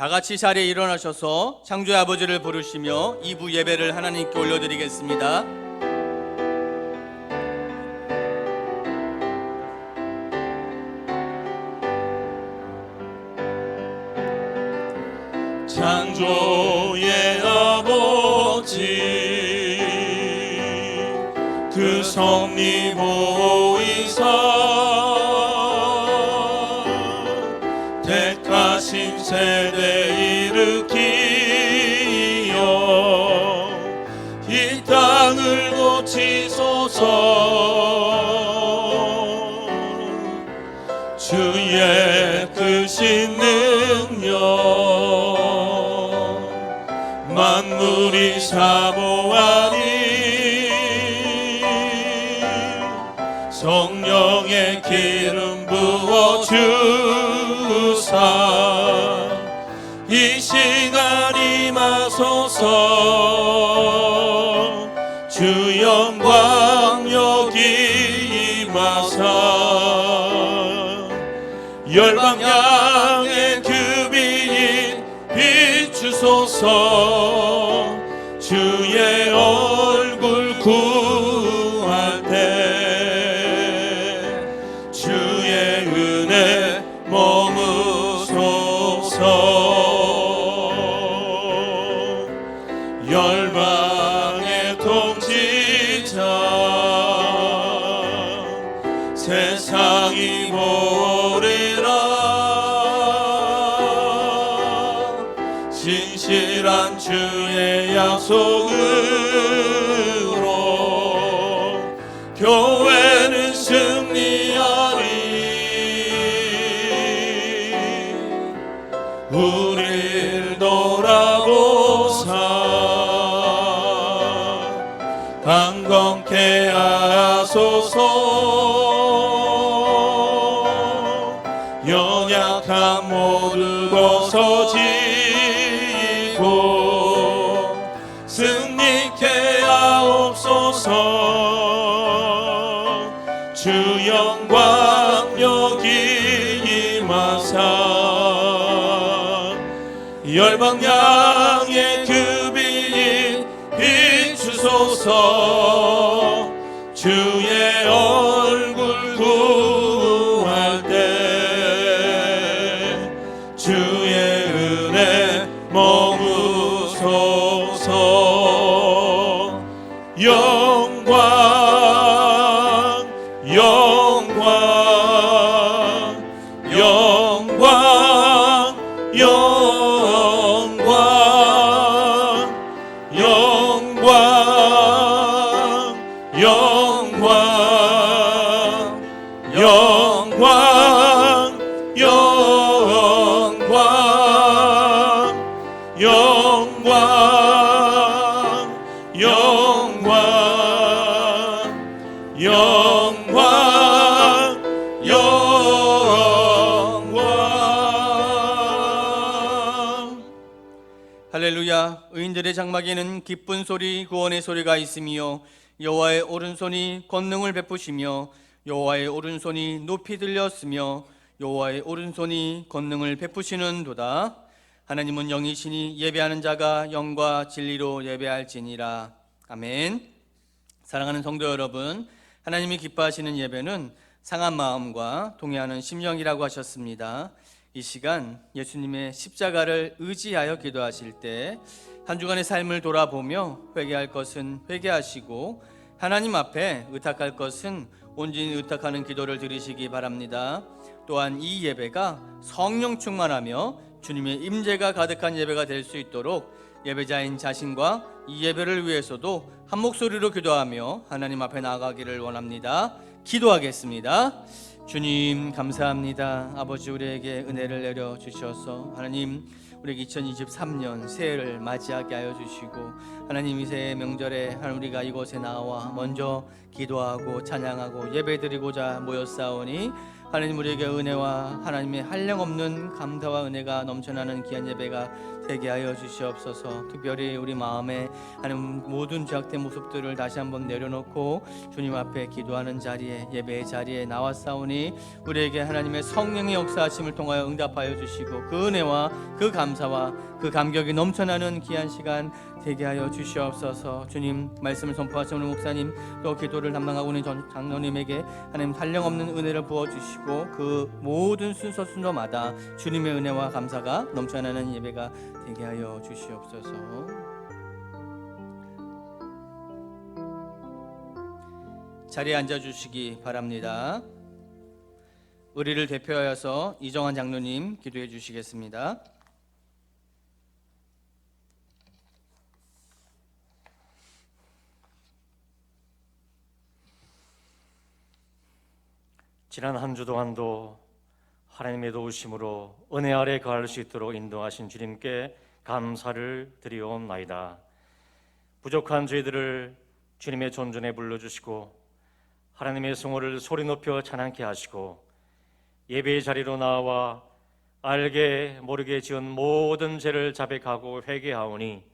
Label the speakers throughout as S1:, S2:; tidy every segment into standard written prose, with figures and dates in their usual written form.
S1: 다 같이 자리에 일어나셔서 창조의 아버지를 부르시며 2부 예배를 하나님께 올려드리겠습니다.
S2: 창조의 아버지 그 섭리 보이사 택하신 세대 일으키어 이 땅을 고치소서. 주의 크신 능력 만물이 사모하니 성령의 기름 부어 주사 이 시간 임하소서. 주 영광 여기 임하사 열방 양의 규비인 비추소서. 주의 얼굴 구할 때 주의 은혜 머무소서. 열방의 통치자 세상이 보리라. 신실한 주의 약속으로 교회는 승리하리. 우릴 돌아보사 강건케 하소서. 연약한 모두 벗어지고 승리케 하옵소서. 주 영광 여기 임하사 열방 양의 규비인 비추소서. 주의 얼굴 구할 때 주의 은혜 머무소서. 영광 영광 영광 영광 영광 영광 영광 영광 영광 영광 영광 영광.
S1: 할렐루야. 의인들의 장막에는 기쁜 소리 구원의 소리가 있으며 여호와의 오른손이 권능을 베푸시며 여호와의 오른손이 높이 들렸으며 여호와의 오른손이 권능을 베푸시는도다. 하나님은 영이시니 예배하는 자가 영과 진리로 예배할지니라. 아멘. 사랑하는 성도 여러분, 하나님이 기뻐하시는 예배는 상한 마음과 동의하는 심령이라고 하셨습니다. 이 시간 예수님의 십자가를 의지하여 기도하실 때 한 주간의 삶을 돌아보며 회개할 것은 회개하시고 하나님 앞에 의탁할 것은 온전히 의탁하는 기도를 드리시기 바랍니다. 또한 이 예배가 성령 충만하며 주님의 임재가 가득한 예배가 될 수 있도록 예배자인 자신과 이 예배를 위해서도 한 목소리로 기도하며 하나님 앞에 나아가기를 원합니다. 기도하겠습니다. 주님 감사합니다. 아버지, 우리에게 은혜를 내려 주셔서 하나님 우리에게 2023년 새해를 맞이하게 하여 주시고 하나님 이 새해 명절에 하나님 우리가 이곳에 나와 먼저 기도하고 찬양하고 예배드리고자 모였사오니 하나님 우리에게 은혜와 하나님의 한량없는 감사와 은혜가 넘쳐나는 귀한 예배가 되게 하여 주시옵소서. 특별히 우리 마음에 하나님 모든 죄악된 모습들을 다시 한번 내려놓고 주님 앞에 기도하는 자리에, 예배의 자리에 나왔사오니 우리에게 하나님의 성령의 역사하심을 통하여 응답하여 주시고 그 은혜와 그 감사와 그 감격이 넘쳐나는 귀한 시간 되게 하여 주시옵소서. 주님 말씀을 선포하시는 목사님, 또 기도를 담당하고 있는 장로님에게 하나님 한량없는 은혜를 부어주시고 그 모든 순서마다 주님의 은혜와 감사가 넘쳐나는 예배가 되게 하여 주시옵소서. 자리에 앉아주시기 바랍니다. 우리를 대표하여서 이정환 장로님 기도해 주시겠습니다.
S3: 지난 한 주 동안도 하나님의 도우심으로 은혜 아래 거할 수 있도록 인도하신 주님께 감사를 드리옵나이다. 부족한 저희들을 주님의 존전에 불러주시고 하나님의 성호를 소리 높여 찬양케 하시고 예배의 자리로 나와 알게 모르게 지은 모든 죄를 자백하고 회개하오니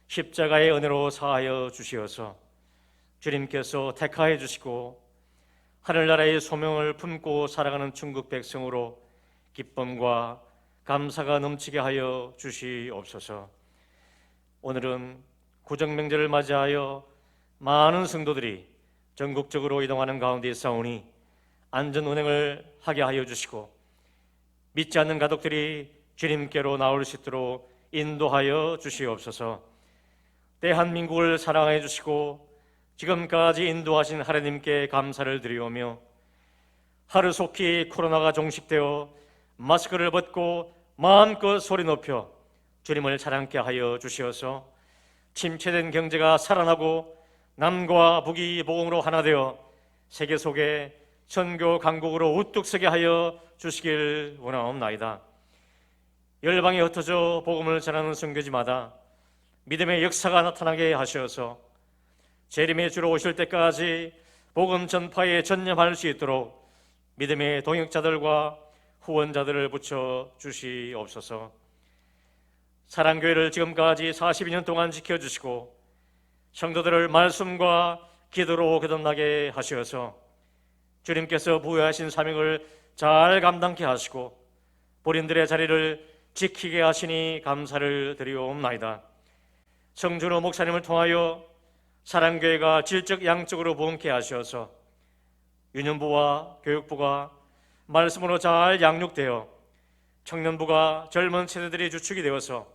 S3: 십자가의 은혜로 사하여 주시어서 주님께서 택하여 주시고 하늘나라의 소명을 품고 살아가는 천국 백성으로 기쁨과 감사가 넘치게 하여 주시옵소서. 오늘은 구정명절을 맞이하여 많은 성도들이 전국적으로 이동하는 가운데 있사오니 안전운행을 하게 하여 주시고 믿지 않는 가족들이 주님께로 나올 수 있도록 인도하여 주시옵소서. 대한민국을 사랑해 주시고 지금까지 인도하신 하나님께 감사를 드리오며 하루속히 코로나가 종식되어 마스크를 벗고 마음껏 소리 높여 주님을 찬양케 하여 주시어서 침체된 경제가 살아나고 남과 북이 복음으로 하나 되어 세계 속에 선교 강국으로 우뚝 서게 하여 주시길 원하옵나이다. 열방에 흩어져 복음을 전하는 선교지마다 믿음의 역사가 나타나게 하셔서 재림의 주로 오실 때까지 복음 전파에 전념할 수 있도록 믿음의 동역자들과 후원자들을 붙여 주시옵소서. 사랑교회를 지금까지 42년 동안 지켜주시고 성도들을 말씀과 기도로 거듭나게 하셔서 주님께서 부여하신 사명을 잘 감당케 하시고 본인들의 자리를 지키게 하시니 감사를 드리옵나이다. 성준호 목사님을 통하여 사랑교회가 질적 양적으로 부흥케 하셔서 유년부와 교육부가 말씀으로 잘 양육되어 청년부가 젊은 세대들이 주축이 되어서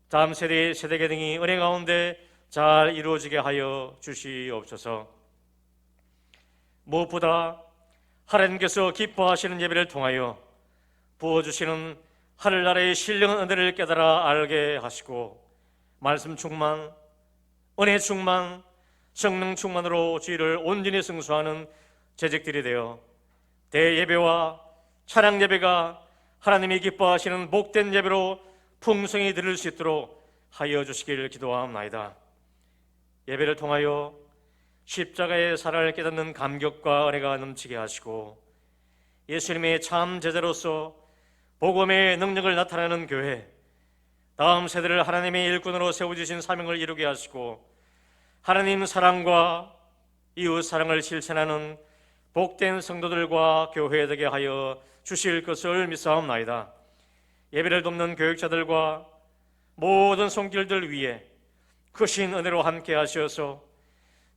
S3: 다음 세대의 세대계등이 은혜 가운데 잘 이루어지게 하여 주시옵소서. 무엇보다 하나님께서 기뻐하시는 예배를 통하여 부어주시는 하늘나라의 신령 은혜를 깨달아 알게 하시고 말씀 충만, 은혜 충만, 성령 충만으로 주의를 온전히 승수하는 재직들이 되어 대예배와 찬양 예배가 하나님이 기뻐하시는 복된 예배로 풍성히 드릴 수 있도록 하여 주시기를 기도하옵나이다. 예배를 통하여 십자가의 사랑을 깨닫는 감격과 은혜가 넘치게 하시고 예수님의 참 제자로서 복음의 능력을 나타내는 교회, 다음 세대를 하나님의 일꾼으로 세워주신 사명을 이루게 하시고 하나님 사랑과 이웃 사랑을 실천하는 복된 성도들과 교회 되게 하여 주실 것을 믿사옵나이다. 예배를 돕는 교육자들과 모든 손길들 위에 크신 은혜로 함께 하셔서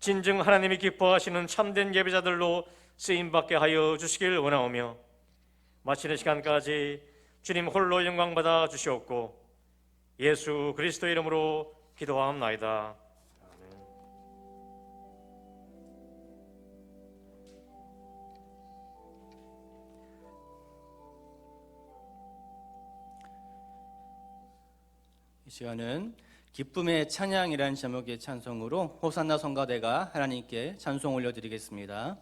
S3: 진정 하나님이 기뻐하시는 참된 예배자들로 쓰임받게 하여 주시길 원하오며 마치는 시간까지 주님 홀로 영광받아 주시옵고 예수 그리스도의 이름으로 기도하옵나이다.
S1: 이 시간은 기쁨의 찬양이라는 제목의 찬송으로 호산나 성가대가 하나님께 찬송 올려드리겠습니다.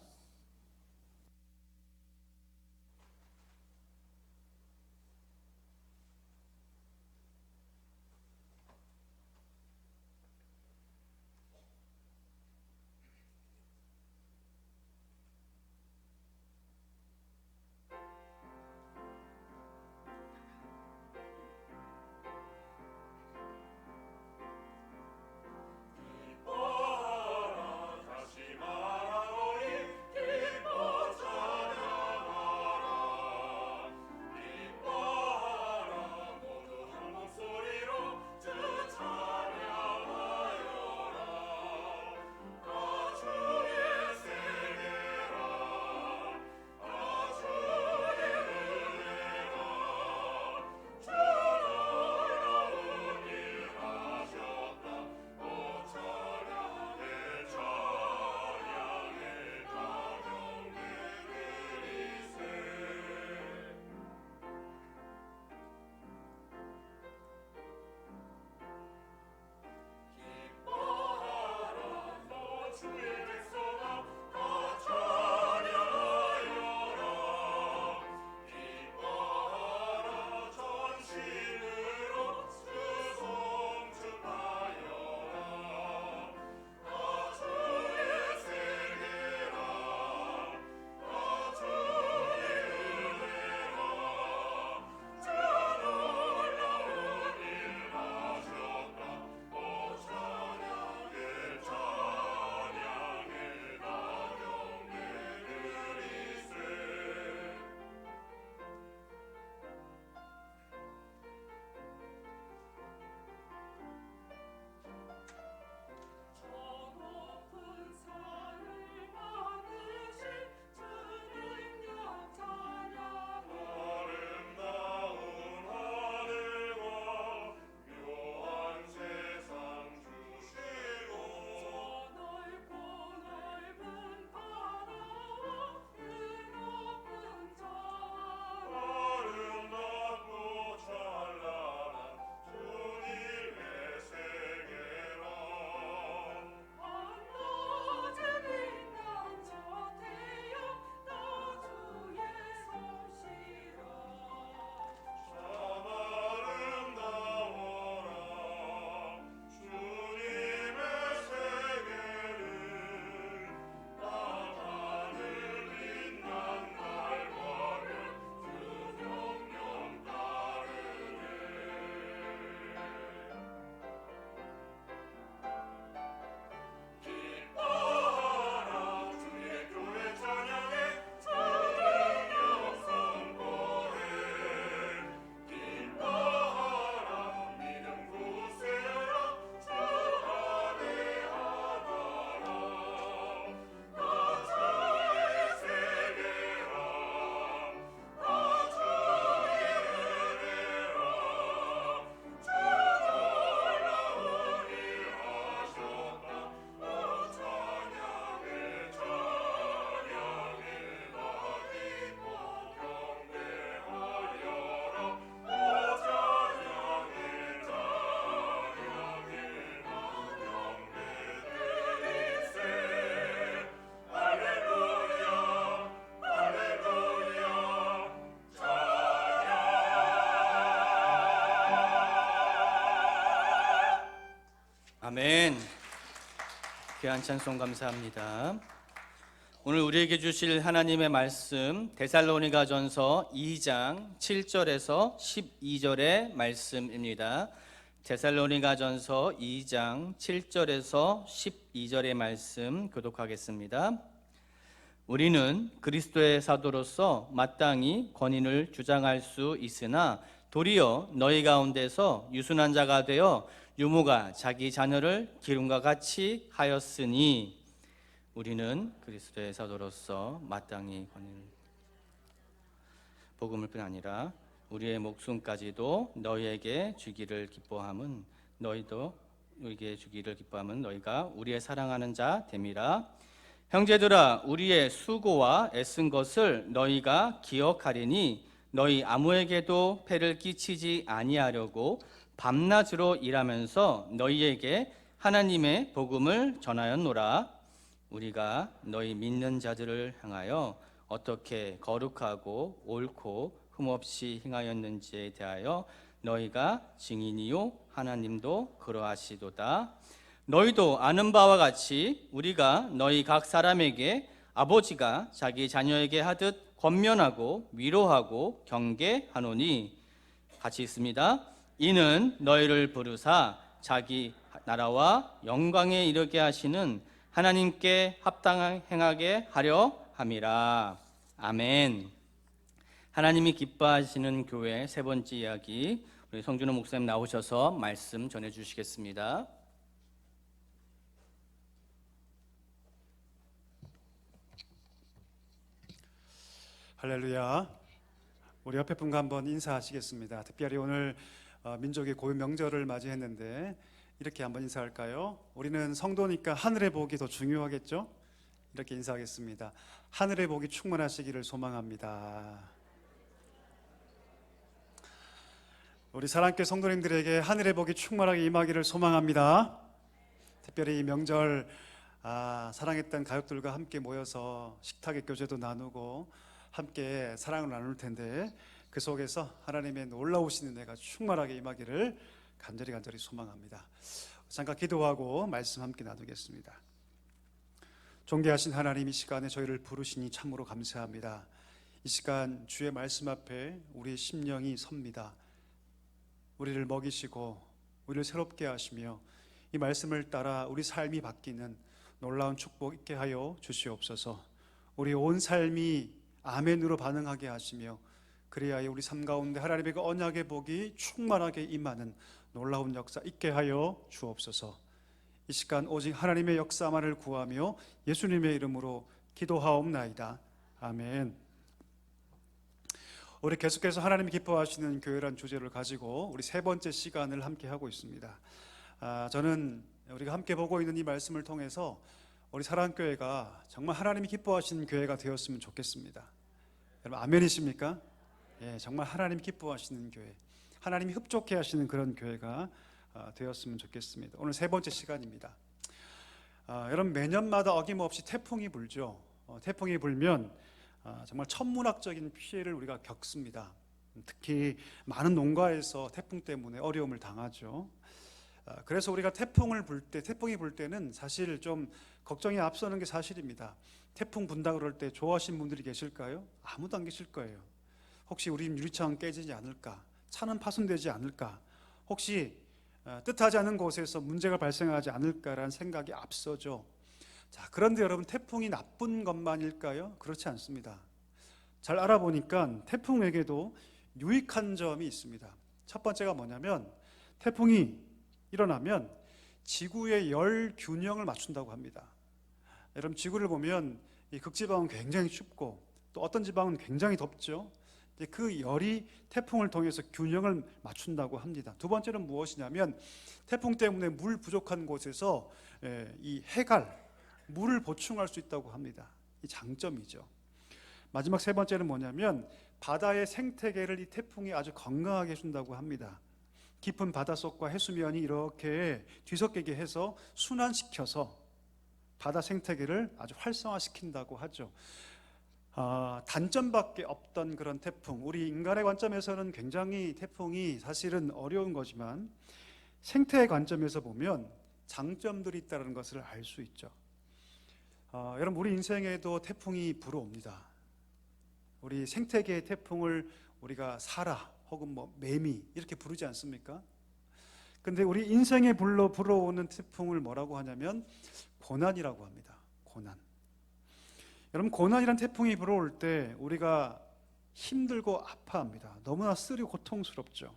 S1: 아멘. 귀한 찬송 감사합니다. 오늘 우리에게 주실 하나님의 말씀 데살로니가전서 2장 7절에서 12절의 말씀입니다. 데살로니가전서 2장 7절에서 12절의 말씀 교독하겠습니다. 우리는 그리스도의 사도로서 마땅히 권위를 주장할 수 있으나 도리어 너희 가운데서 유순한 자가 되어 유모가 자기 자녀를 기름과 같이 하였으니 우리는 그리스도의 사도로서 마땅히 권위를 복음을 뿐 아니라 우리의 목숨까지도 너희에게 주기를 기뻐함은 너희도 우리에게 주기를 기뻐함은 너희가 우리의 사랑하는 자 됨이라. 형제들아, 우리의 수고와 애쓴 것을 너희가 기억하리니 너희 아무에게도 폐를 끼치지 아니하려고 밤낮으로 일하면서 너희에게 하나님의 복음을 전하였노라. 우리가 너희 믿는 자들을 향하여 어떻게 거룩하고 옳고 흠없이 행하였는지에 대하여 너희가 증인이요 하나님도 그러하시도다. 너희도 아는 바와 같이 우리가 너희 각 사람에게 아버지가 자기 자녀에게 하듯 권면하고 위로하고 경계하노니 같이 있습니다. 이는 너희를 부르사 자기 나라와 영광에 이르게 하시는 하나님께 합당하게 행하게 하려 함이라. 아멘. 하나님이 기뻐하시는 교회 세 번째 이야기, 우리 성준호 목사님 나오셔서 말씀 전해 주시겠습니다.
S4: 할렐루야. 우리 옆에 분과 한번 인사하시겠습니다. 특별히 오늘 민족의 고유 명절을 맞이했는데 이렇게 한번 인사할까요? 우리는 성도니까 하늘의 복이 더 중요하겠죠? 이렇게 인사하겠습니다. 하늘의 복이 충만하시기를 소망합니다. 우리 사랑교회 성도님들에게 하늘의 복이 충만하게 임하기를 소망합니다. 특별히 이 명절 사랑했던 가족들과 함께 모여서 식탁의 교제도 나누고 함께 사랑을 나눌 텐데 그 속에서 하나님의 놀라우신 은혜가 충만하게 임하기를 간절히 소망합니다. 잠깐 기도하고 말씀 함께 나누겠습니다. 존귀하신 하나님, 이 시간에 저희를 부르시니 참으로 감사합니다. 이 시간 주의 말씀 앞에 우리의 심령이 섭니다. 우리를 먹이시고 우리를 새롭게 하시며 이 말씀을 따라 우리 삶이 바뀌는 놀라운 축복 있게 하여 주시옵소서. 우리 온 삶이 아멘으로 반응하게 하시며 그리하여 우리 삶 가운데 하나님의 그 언약의 복이 충만하게 임하는 놀라운 역사 있게 하여 주옵소서. 이 시간 오직 하나님의 역사만을 구하며 예수님의 이름으로 기도하옵나이다. 아멘. 우리 계속해서 하나님이 기뻐하시는 교회란 주제를 가지고 우리 세 번째 시간을 함께 하고 있습니다. 저는 우리가 함께 보고 있는 이 말씀을 통해서 우리 사랑교회가 정말 하나님이 기뻐하시는 교회가 되었으면 좋겠습니다. 여러분 아멘이십니까? 예, 정말 하나님 기뻐하시는 교회, 하나님이 흡족해 하시는 그런 교회가 되었으면 좋겠습니다. 오늘 세 번째 시간입니다. 여러분 매년마다 어김없이 태풍이 불죠. 태풍이 불면 정말 천문학적인 피해를 우리가 겪습니다. 특히 많은 농가에서 태풍 때문에 어려움을 당하죠. 그래서 우리가 태풍이 불 때는 사실 좀 걱정이 앞서는 게 사실입니다. 태풍 분다 그럴 때 좋아하시는 분들이 계실까요? 아무도 안 계실 거예요. 혹시 우리 유리창 깨지지 않을까? 차는 파손되지 않을까? 혹시 뜻하지 않은 곳에서 문제가 발생하지 않을까라는 생각이 앞서죠. 자, 그런데 여러분 태풍이 나쁜 것만일까요? 그렇지 않습니다. 잘 알아보니까 태풍에게도 유익한 점이 있습니다. 첫 번째가 뭐냐면 태풍이 일어나면 지구의 열 균형을 맞춘다고 합니다. 여러분 지구를 보면 이 극지방은 굉장히 춥고 또 어떤 지방은 굉장히 덥죠. 그 열이 태풍을 통해서 균형을 맞춘다고 합니다. 두 번째는 무엇이냐면 태풍 때문에 물 부족한 곳에서 이 해갈 물을 보충할 수 있다고 합니다. 이 장점이죠. 마지막 세 번째는 뭐냐면 바다의 생태계를 이 태풍이 아주 건강하게 해준다고 합니다. 깊은 바닷속과 해수면이 이렇게 뒤섞이게 해서 순환시켜서 바다 생태계를 아주 활성화시킨다고 하죠. 단점밖에 없던 그런 태풍, 우리 인간의 관점에서는 굉장히 태풍이 사실은 어려운 거지만 생태의 관점에서 보면 장점들이 있다는 것을 알 수 있죠. 여러분, 우리 인생에도 태풍이 불어옵니다. 우리 생태계의 태풍을 우리가 사라 혹은 뭐 매미 이렇게 부르지 않습니까? 근데 우리 인생에 불어오는 태풍을 뭐라고 하냐면 고난이라고 합니다. 고난. 여러분, 고난이란 태풍이 불어올 때 우리가 힘들고 아파합니다. 너무나 쓰리고 고통스럽죠.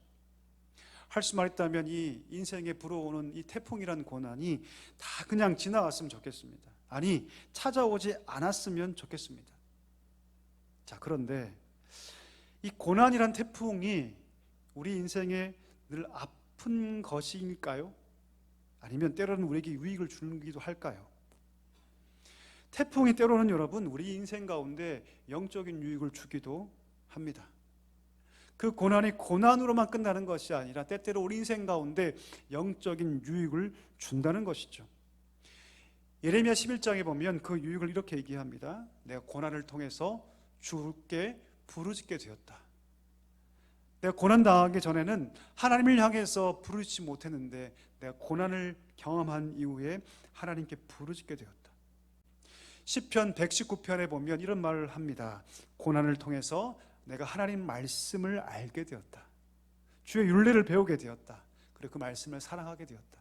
S4: 할 수만 있다면 이 인생에 불어오는 이 태풍이란 고난이 다 그냥 지나갔으면 좋겠습니다. 아니, 찾아오지 않았으면 좋겠습니다. 자, 그런데 이 고난이란 태풍이 우리 인생에 늘 아픈 것일까요? 아니면 때로는 우리에게 유익을 주기도 할까요? 태풍이 때로는 여러분 우리 인생 가운데 영적인 유익을 주기도 합니다. 그 고난이 고난으로만 끝나는 것이 아니라 때때로 우리 인생 가운데 영적인 유익을 준다는 것이죠. 예레미야 11장에 보면 그 유익을 이렇게 얘기합니다. 내가 고난을 통해서 주께 부르짖게 되었다. 내가 고난 당하기 전에는 하나님을 향해서 부르짖지 못했는데 내가 고난을 경험한 이후에 하나님께 부르짖게 되었다. 시편 119편에 보면 이런 말을 합니다. 고난을 통해서 내가 하나님 말씀을 알게 되었다. 주의 율례를 배우게 되었다. 그리고 그 말씀을 사랑하게 되었다.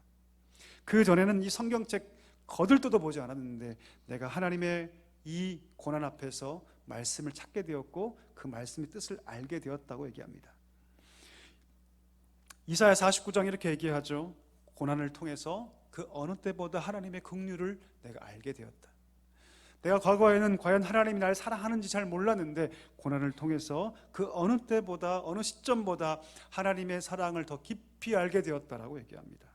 S4: 그 전에는 이 성경책 거들떠도 보지 않았는데 내가 하나님의 이 고난 앞에서 말씀을 찾게 되었고 그 말씀의 뜻을 알게 되었다고 얘기합니다. 이사야 49장 이렇게 얘기하죠. 고난을 통해서 그 어느 때보다 하나님의 긍휼을 내가 알게 되었다. 내가 과거에는 과연 하나님이 나를 사랑하는지 잘 몰랐는데 고난을 통해서 그 어느 때보다 어느 시점보다 하나님의 사랑을 더 깊이 알게 되었다라고 얘기합니다.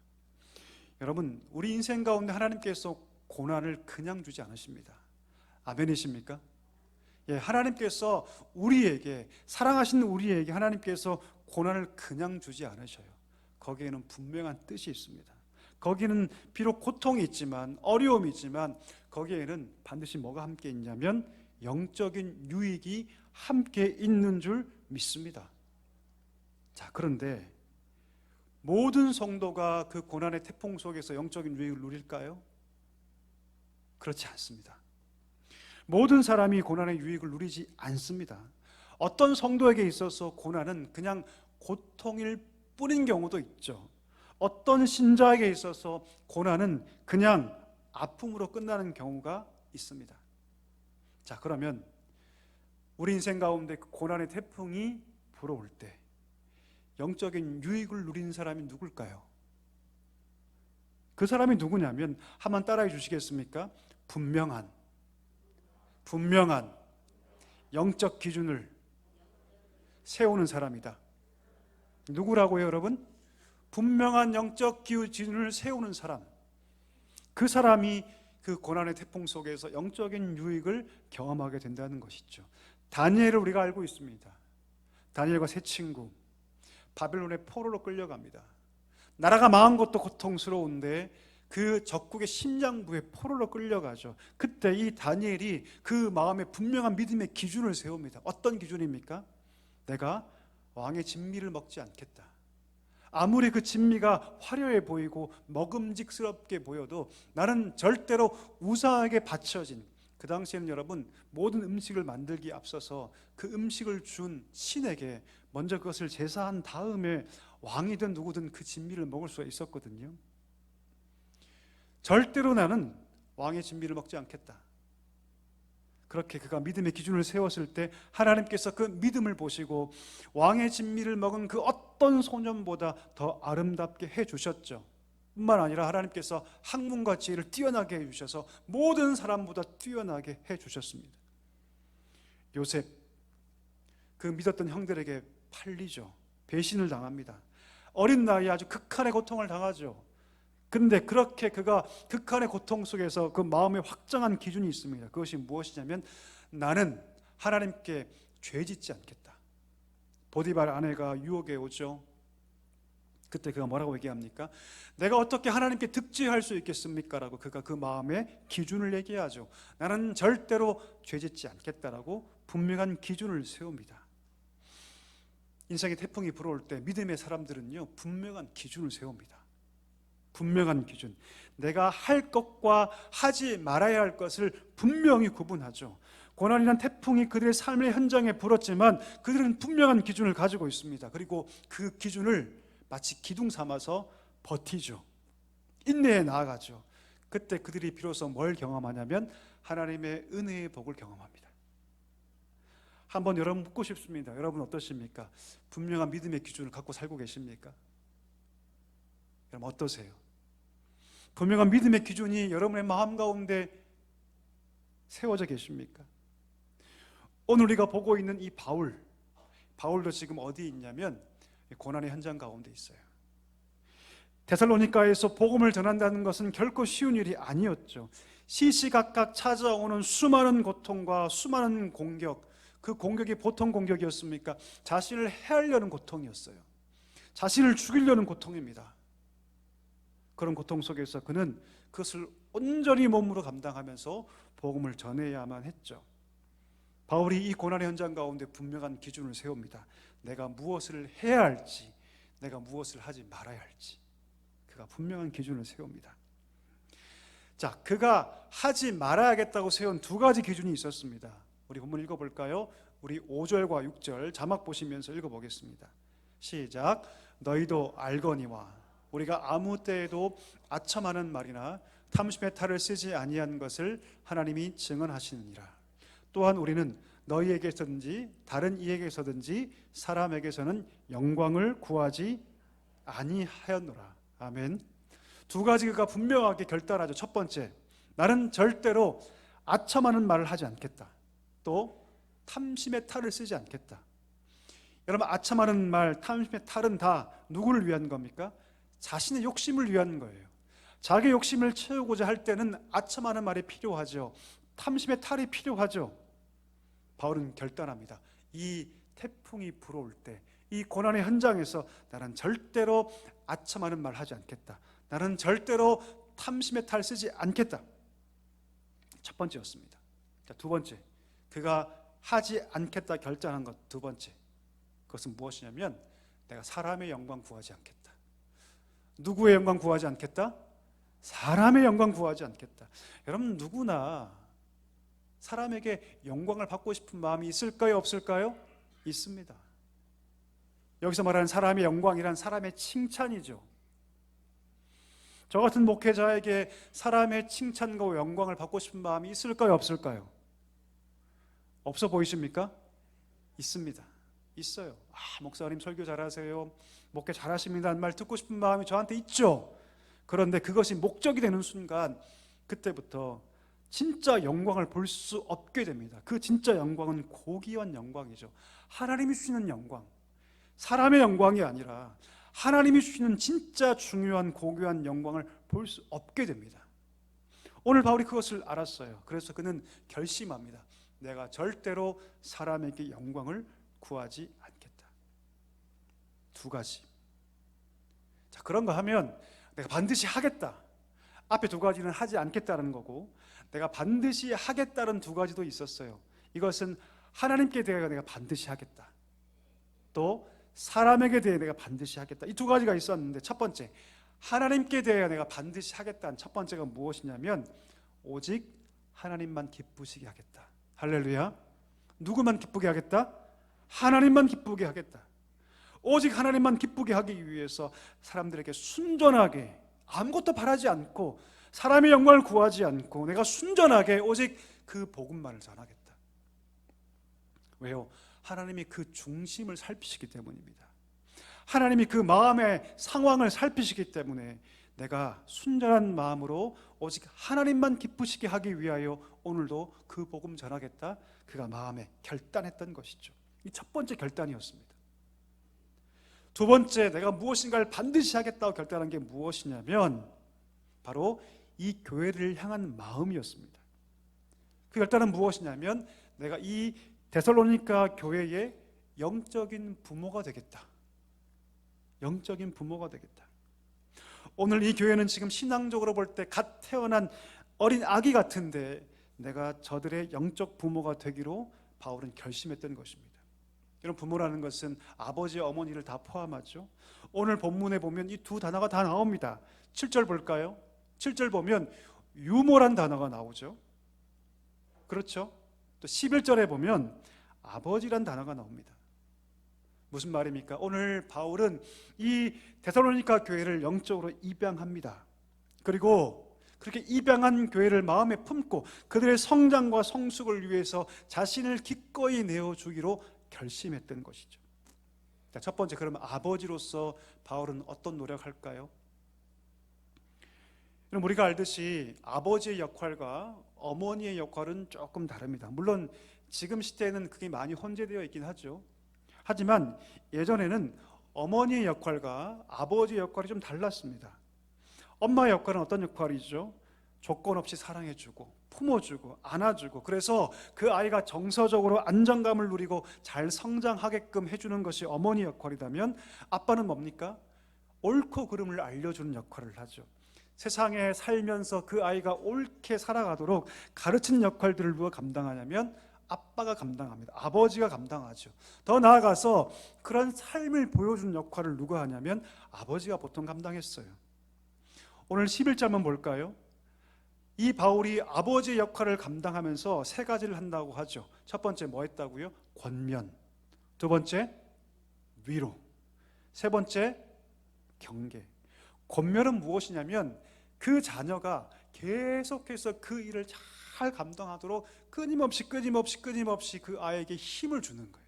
S4: 여러분, 우리 인생 가운데 하나님께서 고난을 그냥 주지 않으십니다. 아멘이십니까? 예, 하나님께서 우리에게 사랑하시는 우리에게 하나님께서 고난을 그냥 주지 않으셔요. 거기에는 분명한 뜻이 있습니다. 거기는 비록 고통이 있지만 어려움이 있지만 거기에는 반드시 뭐가 함께 있냐면 영적인 유익이 함께 있는 줄 믿습니다. 자, 그런데 모든 성도가 그 고난의 태풍 속에서 영적인 유익을 누릴까요? 그렇지 않습니다. 모든 사람이 고난의 유익을 누리지 않습니다. 어떤 성도에게 있어서 고난은 그냥 고통일 뿐인 경우도 있죠. 어떤 신자에게 있어서 고난은 그냥 아픔으로 끝나는 경우가 있습니다. 자, 그러면 우리 인생 가운데 그 고난의 태풍이 불어올 때 영적인 유익을 누리는 사람이 누굴까요? 그 사람이 누구냐면 한번 따라해 주시겠습니까? 분명한 영적 기준을 세우는 사람이다. 누구라고요, 여러분? 분명한 영적 기준을 세우는 사람. 그 사람이 그 고난의 태풍 속에서 영적인 유익을 경험하게 된다는 것이죠. 다니엘을 우리가 알고 있습니다. 다니엘과 세 친구 바벨론의 포로로 끌려갑니다. 나라가 망한 것도 고통스러운데 그 적국의 심장부에 포로로 끌려가죠. 그때 이 다니엘이 그 마음에 분명한 믿음의 기준을 세웁니다. 어떤 기준입니까? 내가 왕의 진미를 먹지 않겠다. 아무리 그 진미가 화려해 보이고 먹음직스럽게 보여도 나는 절대로 우상에게 바쳐진, 그 당시에는 여러분 모든 음식을 만들기에 앞서서 그 음식을 준 신에게 먼저 그것을 제사한 다음에 왕이든 누구든 그 진미를 먹을 수가 있었거든요. 절대로 나는 왕의 진미를 먹지 않겠다. 그렇게 그가 믿음의 기준을 세웠을 때 하나님께서 그 믿음을 보시고 왕의 진미를 먹은 그 어떤 소년보다 더 아름답게 해주셨죠. 뿐만 아니라 하나님께서 학문과 지혜를 뛰어나게 해주셔서 모든 사람보다 뛰어나게 해주셨습니다. 요셉, 그 믿었던 형들에게 팔리죠. 배신을 당합니다. 어린 나이에 아주 극한의 고통을 당하죠. 근데 그렇게 그가 극한의 고통 속에서 그 마음에 확정한 기준이 있습니다. 그것이 무엇이냐면 나는 하나님께 죄짓지 않겠다. 보디발 아내가 유혹에 오죠. 그때 그가 뭐라고 얘기합니까? 내가 어떻게 하나님께 득죄할 수 있겠습니까? 라고 그가 그 마음의 기준을 얘기하죠. 나는 절대로 죄짓지 않겠다라고 분명한 기준을 세웁니다. 인생의 태풍이 불어올 때 믿음의 사람들은요 분명한 기준을 세웁니다. 분명한 기준. 내가 할 것과 하지 말아야 할 것을 분명히 구분하죠. 고난이란 태풍이 그들의 삶의 현장에 불었지만 그들은 분명한 기준을 가지고 있습니다. 그리고 그 기준을 마치 기둥 삼아서 버티죠. 인내해 나아가죠. 그때 그들이 비로소 뭘 경험하냐면 하나님의 은혜의 복을 경험합니다. 한번 여러분 묻고 싶습니다. 여러분 어떠십니까? 분명한 믿음의 기준을 갖고 살고 계십니까? 여러분 어떠세요? 분명한 믿음의 기준이 여러분의 마음 가운데 세워져 계십니까? 오늘 우리가 보고 있는 이 바울도 지금 어디 있냐면 고난의 현장 가운데 있어요. 데살로니가에서 복음을 전한다는 것은 결코 쉬운 일이 아니었죠. 시시각각 찾아오는 수많은 고통과 수많은 공격, 그 공격이 보통 공격이었습니까? 자신을 해하려는 고통이었어요. 자신을 죽이려는 고통입니다. 그런 고통 속에서 그는 그것을 온전히 몸으로 감당하면서 복음을 전해야만 했죠. 바울이 이 고난의 현장 가운데 분명한 기준을 세웁니다. 내가 무엇을 해야 할지, 내가 무엇을 하지 말아야 할지, 그가 분명한 기준을 세웁니다. 자, 그가 하지 말아야겠다고 세운 두 가지 기준이 있었습니다. 우리 본문 읽어볼까요? 우리 5절과 6절 자막 보시면서 읽어보겠습니다. 시작. 너희도 알거니와 우리가 아무 때에도 아첨하는 말이나 탐심의 탈을 쓰지 아니한 것을 하나님이 증언하시느니라. 또한 우리는 너희에게서든지 다른 이에게서든지 사람에게서는 영광을 구하지 아니하였노라. 아멘. 두 가지 그가 분명하게 결단하죠. 첫 번째, 나는 절대로 아첨하는 말을 하지 않겠다. 또 탐심의 탈을 쓰지 않겠다. 여러분, 아첨하는 말, 탐심의 탈은 다 누구를 위한 겁니까? 자신의 욕심을 위한 거예요. 자기 욕심을 채우고자 할 때는 아첨하는 말이 필요하죠. 탐심의 탈이 필요하죠. 바울은 결단합니다. 이 태풍이 불어올 때, 이 고난의 현장에서 나는 절대로 아첨하는 말 하지 않겠다. 나는 절대로 탐심의 탈 쓰지 않겠다. 첫 번째였습니다. 자, 두 번째, 그가 하지 않겠다 결단한 것 두 번째, 그것은 무엇이냐면 내가 사람의 영광 구하지 않겠다. 누구의 영광 구하지 않겠다? 사람의 영광 구하지 않겠다. 여러분, 누구나 사람에게 영광을 받고 싶은 마음이 있을까요? 없을까요? 있습니다. 여기서 말하는 사람의 영광이란 사람의 칭찬이죠. 저 같은 목회자에게 사람의 칭찬과 영광을 받고 싶은 마음이 있을까요? 없을까요? 없어 보이십니까? 있습니다. 있어요. 목사님 설교 잘하세요, 목회 잘하십니다는 말 듣고 싶은 마음이 저한테 있죠. 그런데 그것이 목적이 되는 순간 그때부터 진짜 영광을 볼 수 없게 됩니다. 그 진짜 영광은 고귀한 영광이죠. 하나님이 주시는 영광, 사람의 영광이 아니라 하나님이 주시는 진짜 중요한 고귀한 영광을 볼 수 없게 됩니다. 오늘 바울이 그것을 알았어요. 그래서 그는 결심합니다. 내가 절대로 사람에게 영광을 구하지 않겠다. 두 가지. 자, 그런 거 하면 내가 반드시 하겠다. 앞에 두 가지는 하지 않겠다는 거고, 내가 반드시 하겠다는 두 가지도 있었어요. 이것은 하나님께 대해 내가 반드시 하겠다. 또 사람에게 대해 내가 반드시 하겠다. 이 두 가지가 있었는데, 첫 번째, 하나님께 대해 내가 반드시 하겠다는 첫 번째가 무엇이냐면 오직 하나님만 기쁘시게 하겠다. 할렐루야. 누구만 기쁘게 하겠다? 하나님만 기쁘게 하겠다. 오직 하나님만 기쁘게 하기 위해서 사람들에게 순전하게, 아무것도 바라지 않고, 사람의 영광을 구하지 않고 내가 순전하게 오직 그 복음만을 전하겠다. 왜요? 하나님이 그 중심을 살피시기 때문입니다. 하나님이 그 마음의 상황을 살피시기 때문에 내가 순전한 마음으로 오직 하나님만 기쁘시게 하기 위하여 오늘도 그 복음 전하겠다. 그가 마음에 결단했던 것이죠. 이 첫 번째 결단이었습니다. 두 번째, 내가 무엇인가를 반드시 하겠다고 결단한 게 무엇이냐면 바로 이 교회를 향한 마음이었습니다. 그 결단은 무엇이냐면 내가 이 데살로니가 교회의 영적인 부모가 되겠다. 영적인 부모가 되겠다. 오늘 이 교회는 지금 신앙적으로 볼 때 갓 태어난 어린 아기 같은데 내가 저들의 영적 부모가 되기로 바울은 결심했던 것입니다. 이런 부모라는 것은 아버지, 어머니를 다 포함하죠. 오늘 본문에 보면 이 두 단어가 다 나옵니다. 7절 볼까요? 7절 보면 유모란 단어가 나오죠. 그렇죠? 또 11절에 보면 아버지란 단어가 나옵니다. 무슨 말입니까? 오늘 바울은 이 데살로니가 교회를 영적으로 입양합니다. 그리고 그렇게 입양한 교회를 마음에 품고 그들의 성장과 성숙을 위해서 자신을 기꺼이 내어주기로 결심했던 것이죠. 자, 첫 번째, 그러면 아버지로서 바울은 어떤 노력할까요? 그럼 우리가 알듯이 아버지의 역할과 어머니의 역할은 조금 다릅니다. 물론 지금 시대에는 그게 많이 혼재되어 있긴 하죠. 하지만 예전에는 어머니의 역할과 아버지의 역할이 좀 달랐습니다. 엄마의 역할은 어떤 역할이죠? 조건 없이 사랑해주고 품어주고 안아주고, 그래서 그 아이가 정서적으로 안정감을 누리고 잘 성장하게끔 해주는 것이 어머니 역할이라면, 아빠는 뭡니까? 옳고 그름을 알려주는 역할을 하죠. 세상에 살면서 그 아이가 옳게 살아가도록 가르치는 역할들을 누가 감당하냐면 아빠가 감당합니다. 아버지가 감당하죠. 더 나아가서 그런 삶을 보여주는 역할을 누가 하냐면 아버지가 보통 감당했어요. 오늘 11절 한번 볼까요? 이 바울이 아버지의 역할을 감당하면서 세 가지를 한다고 하죠. 첫 번째 뭐 했다고요? 권면. 두 번째 위로. 세 번째 경계. 권면은 무엇이냐면 그 자녀가 계속해서 그 일을 잘 감당하도록 끊임없이 그 아이에게 힘을 주는 거예요.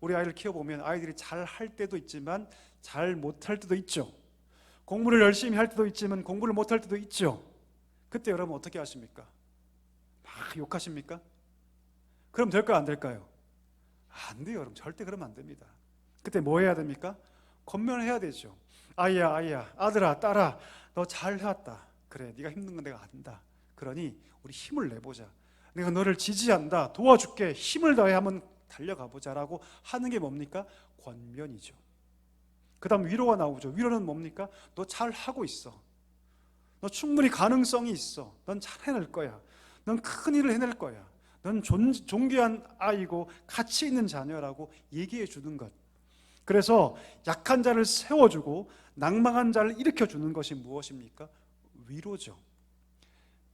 S4: 우리 아이를 키워보면 아이들이 잘 할 때도 있지만 잘 못할 때도 있죠. 공부를 열심히 할 때도 있지만 공부를 못할 때도 있죠. 그때 여러분 어떻게 하십니까? 막 욕하십니까? 그럼 될까요, 안 될까요? 안 돼요, 여러분. 절대 그러면 안 됩니다. 그때 뭐 해야 됩니까? 권면해야 되죠. 아이야, 아들아, 딸아, 너 잘 해왔다. 그래, 네가 힘든 건 내가 안다. 그러니 우리 힘을 내보자. 내가 너를 지지한다. 도와줄게. 힘을 다해 한번 달려가 보자라고 하는 게 뭡니까? 권면이죠. 그 다음 위로가 나오죠. 위로는 뭡니까? 너 잘하고 있어. 너 충분히 가능성이 있어. 넌 잘 해낼 거야. 넌 큰 일을 해낼 거야. 넌 존귀한 아이고 가치 있는 자녀라고 얘기해 주는 것. 그래서 약한 자를 세워주고 낭망한 자를 일으켜주는 것이 무엇입니까? 위로죠.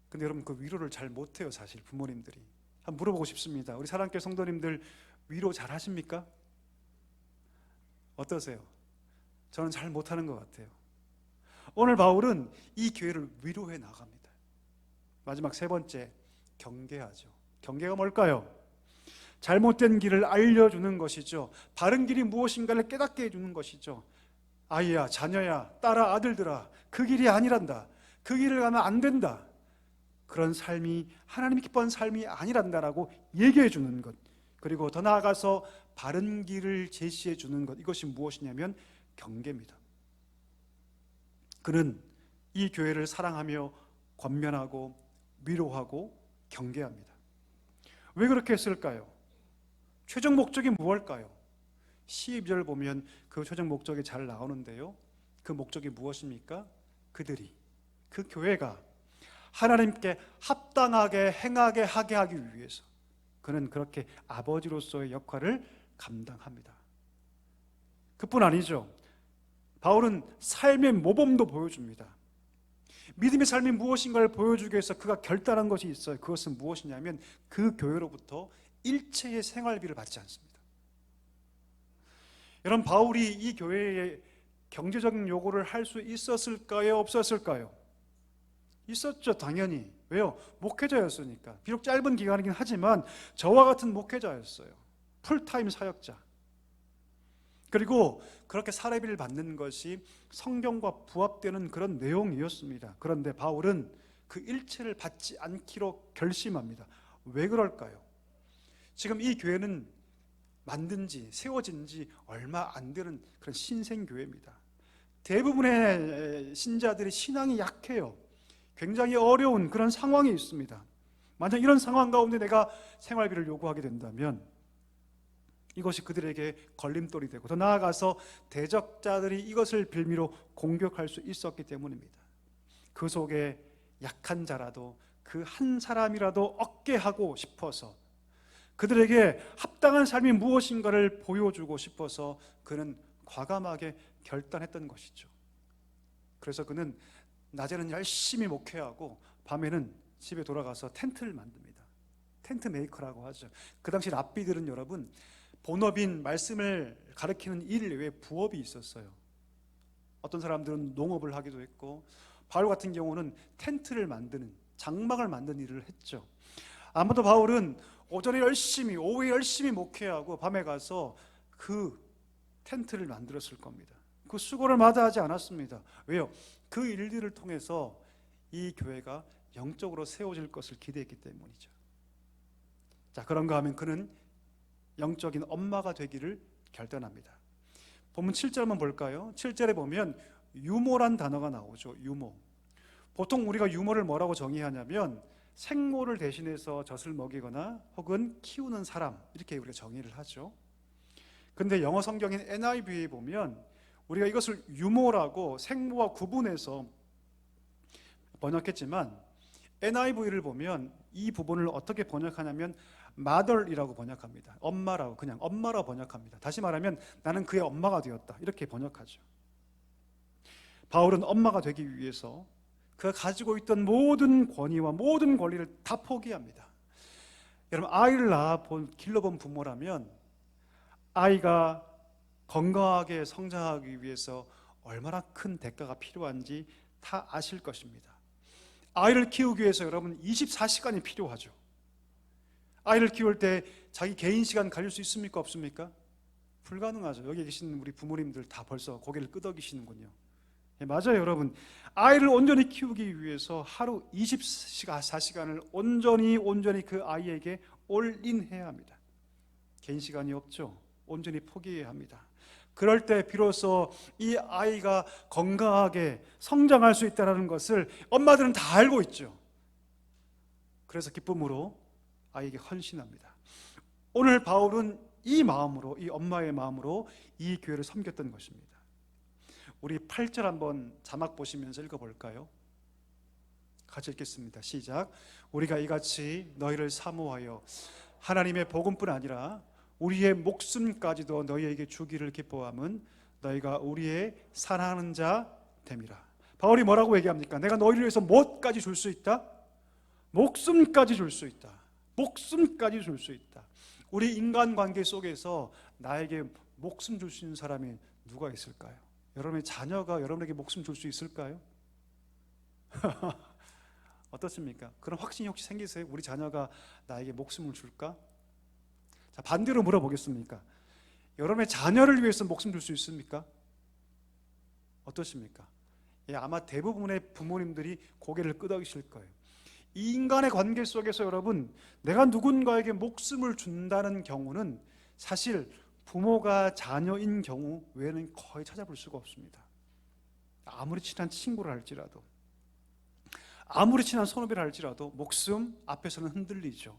S4: 근데 여러분 그 위로를 잘 못해요, 사실 부모님들이. 한번 물어보고 싶습니다. 우리 사랑교회 성도님들 위로 잘 하십니까? 어떠세요? 저는 잘 못하는 것 같아요. 오늘 바울은 이 교회를 위로해 나갑니다. 마지막 세 번째, 경계하죠. 경계가 뭘까요? 잘못된 길을 알려주는 것이죠. 바른 길이 무엇인가를 깨닫게 해주는 것이죠. 아이야, 자녀야, 딸아, 아들들아, 그 길이 아니란다. 그 길을 가면 안 된다. 그런 삶이 하나님이 기뻐하는 삶이 아니란다라고 얘기해 주는 것. 그리고 더 나아가서 바른 길을 제시해 주는 것. 이것이 무엇이냐면 경계입니다. 그는 이 교회를 사랑하며 권면하고 위로하고 경계합니다. 왜 그렇게 했을까요? 최종 목적이 무엇일까요? 12절 보면 그 최종 목적이 잘 나오는데요. 그 목적이 무엇입니까? 그들이, 그 교회가 하나님께 합당하게 행하게 하게 하기 위해서 그는 그렇게 아버지로서의 역할을 감당합니다. 그뿐 아니죠. 바울은 삶의 모범도 보여줍니다. 믿음의 삶이 무엇인가를 보여주기 위해서 그가 결단한 것이 있어요. 그것은 무엇이냐면 그 교회로부터 일체의 생활비를 받지 않습니다. 여러분, 바울이 이 교회에 경제적인 요구를 할 수 있었을까요? 없었을까요? 있었죠, 당연히. 왜요? 목회자였으니까. 비록 짧은 기간이긴 하지만 저와 같은 목회자였어요. 풀타임 사역자. 그리고 그렇게 사례비를 받는 것이 성경과 부합되는 그런 내용이었습니다. 그런데 바울은 그 일체를 받지 않기로 결심합니다. 왜 그럴까요? 지금 이 교회는 만든 지, 세워진 지 얼마 안 되는 그런 신생교회입니다. 대부분의 신자들이 신앙이 약해요. 굉장히 어려운 그런 상황이 있습니다. 만약 이런 상황 가운데 내가 생활비를 요구하게 된다면 이것이 그들에게 걸림돌이 되고, 더 나아가서 대적자들이 이것을 빌미로 공격할 수 있었기 때문입니다. 그 속에 약한 자라도 그 한 사람이라도 얻게 하고 싶어서 그들에게 합당한 삶이 무엇인가를 보여주고 싶어서 그는 과감하게 결단했던 것이죠. 그래서 그는 낮에는 열심히 목회하고 밤에는 집에 돌아가서 텐트를 만듭니다. 텐트 메이커라고 하죠. 그 당시 랍비들은 여러분, 본업인 말씀을 가르치는 일 외에 부업이 있었어요. 어떤 사람들은 농업을 하기도 했고, 바울 같은 경우는 텐트를 만드는, 장막을 만드는 일을 했죠. 아마도 바울은 오전에 열심히, 오후에 열심히 목회하고 밤에 가서 그 텐트를 만들었을 겁니다. 그 수고를 마다하지 않았습니다. 왜요? 그 일들을 통해서 이 교회가 영적으로 세워질 것을 기대했기 때문이죠. 자, 그런가 하면 그는 영적인 엄마가 되기를 결단합니다. 본문 7절 한번 볼까요? 7절에 보면 유모란 단어가 나오죠. 유모. 보통 우리가 유모를 뭐라고 정의하냐면 생모를 대신해서 젖을 먹이거나 혹은 키우는 사람, 이렇게 우리가 정의를 하죠. 근데 영어 성경인 NIV에 보면 우리가 이것을 유모라고 생모와 구분해서 번역했지만 NIV를 보면 이 부분을 어떻게 번역하냐면 mother이라고 번역합니다. 엄마라고, 그냥 엄마라고 번역합니다. 다시 말하면 나는 그의 엄마가 되었다, 이렇게 번역하죠. 바울은 엄마가 되기 위해서 그가 가지고 있던 모든 권위와 모든 권리를 다 포기합니다. 여러분, 아이를 길러본 부모라면 아이가 건강하게 성장하기 위해서 얼마나 큰 대가가 필요한지 다 아실 것입니다. 아이를 키우기 위해서 여러분 24시간이 필요하죠. 아이를 키울 때 자기 개인 시간 가질 수 있습니까? 없습니까? 불가능하죠. 여기 계신 우리 부모님들 다 벌써 고개를 끄덕이시는군요. 예, 맞아요, 여러분. 아이를 온전히 키우기 위해서 하루 24시간을 온전히 그 아이에게 올인해야 합니다. 개인 시간이 없죠. 온전히 포기해야 합니다. 그럴 때 비로소 이 아이가 건강하게 성장할 수 있다는 것을 엄마들은 다 알고 있죠. 그래서 기쁨으로 아이에게 헌신합니다. 오늘 바울은 이 마음으로, 이 엄마의 마음으로 이 교회를 섬겼던 것입니다. 우리 8절 한번 자막 보시면서 읽어볼까요? 같이 읽겠습니다. 시작. 우리가 이같이 너희를 사모하여 하나님의 복음뿐 아니라 우리의 목숨까지도 너희에게 주기를 기뻐함은 너희가 우리의 사랑하는 자 됨이라. 바울이 뭐라고 얘기합니까? 내가 너희를 위해서 무엇까지 줄 수 있다? 목숨까지 줄 수 있다. 목숨까지 줄 수 있다. 우리 인간관계 속에서 나에게 목숨 줄 수 있는 사람이 누가 있을까요? 여러분의 자녀가 여러분에게 목숨 줄 수 있을까요? 어떻습니까? 그런 확신이 혹시 생기세요? 우리 자녀가 나에게 목숨을 줄까? 자, 반대로 물어보겠습니까? 여러분의 자녀를 위해서 목숨 줄 수 있습니까? 어떠십니까? 예, 아마 대부분의 부모님들이 고개를 끄덕이실 거예요. 이 인간의 관계 속에서 여러분, 내가 누군가에게 목숨을 준다는 경우는 사실 부모가 자녀인 경우 외에는 거의 찾아볼 수가 없습니다. 아무리 친한 친구를 할지라도, 아무리 친한 선후배를 할지라도 목숨 앞에서는 흔들리죠.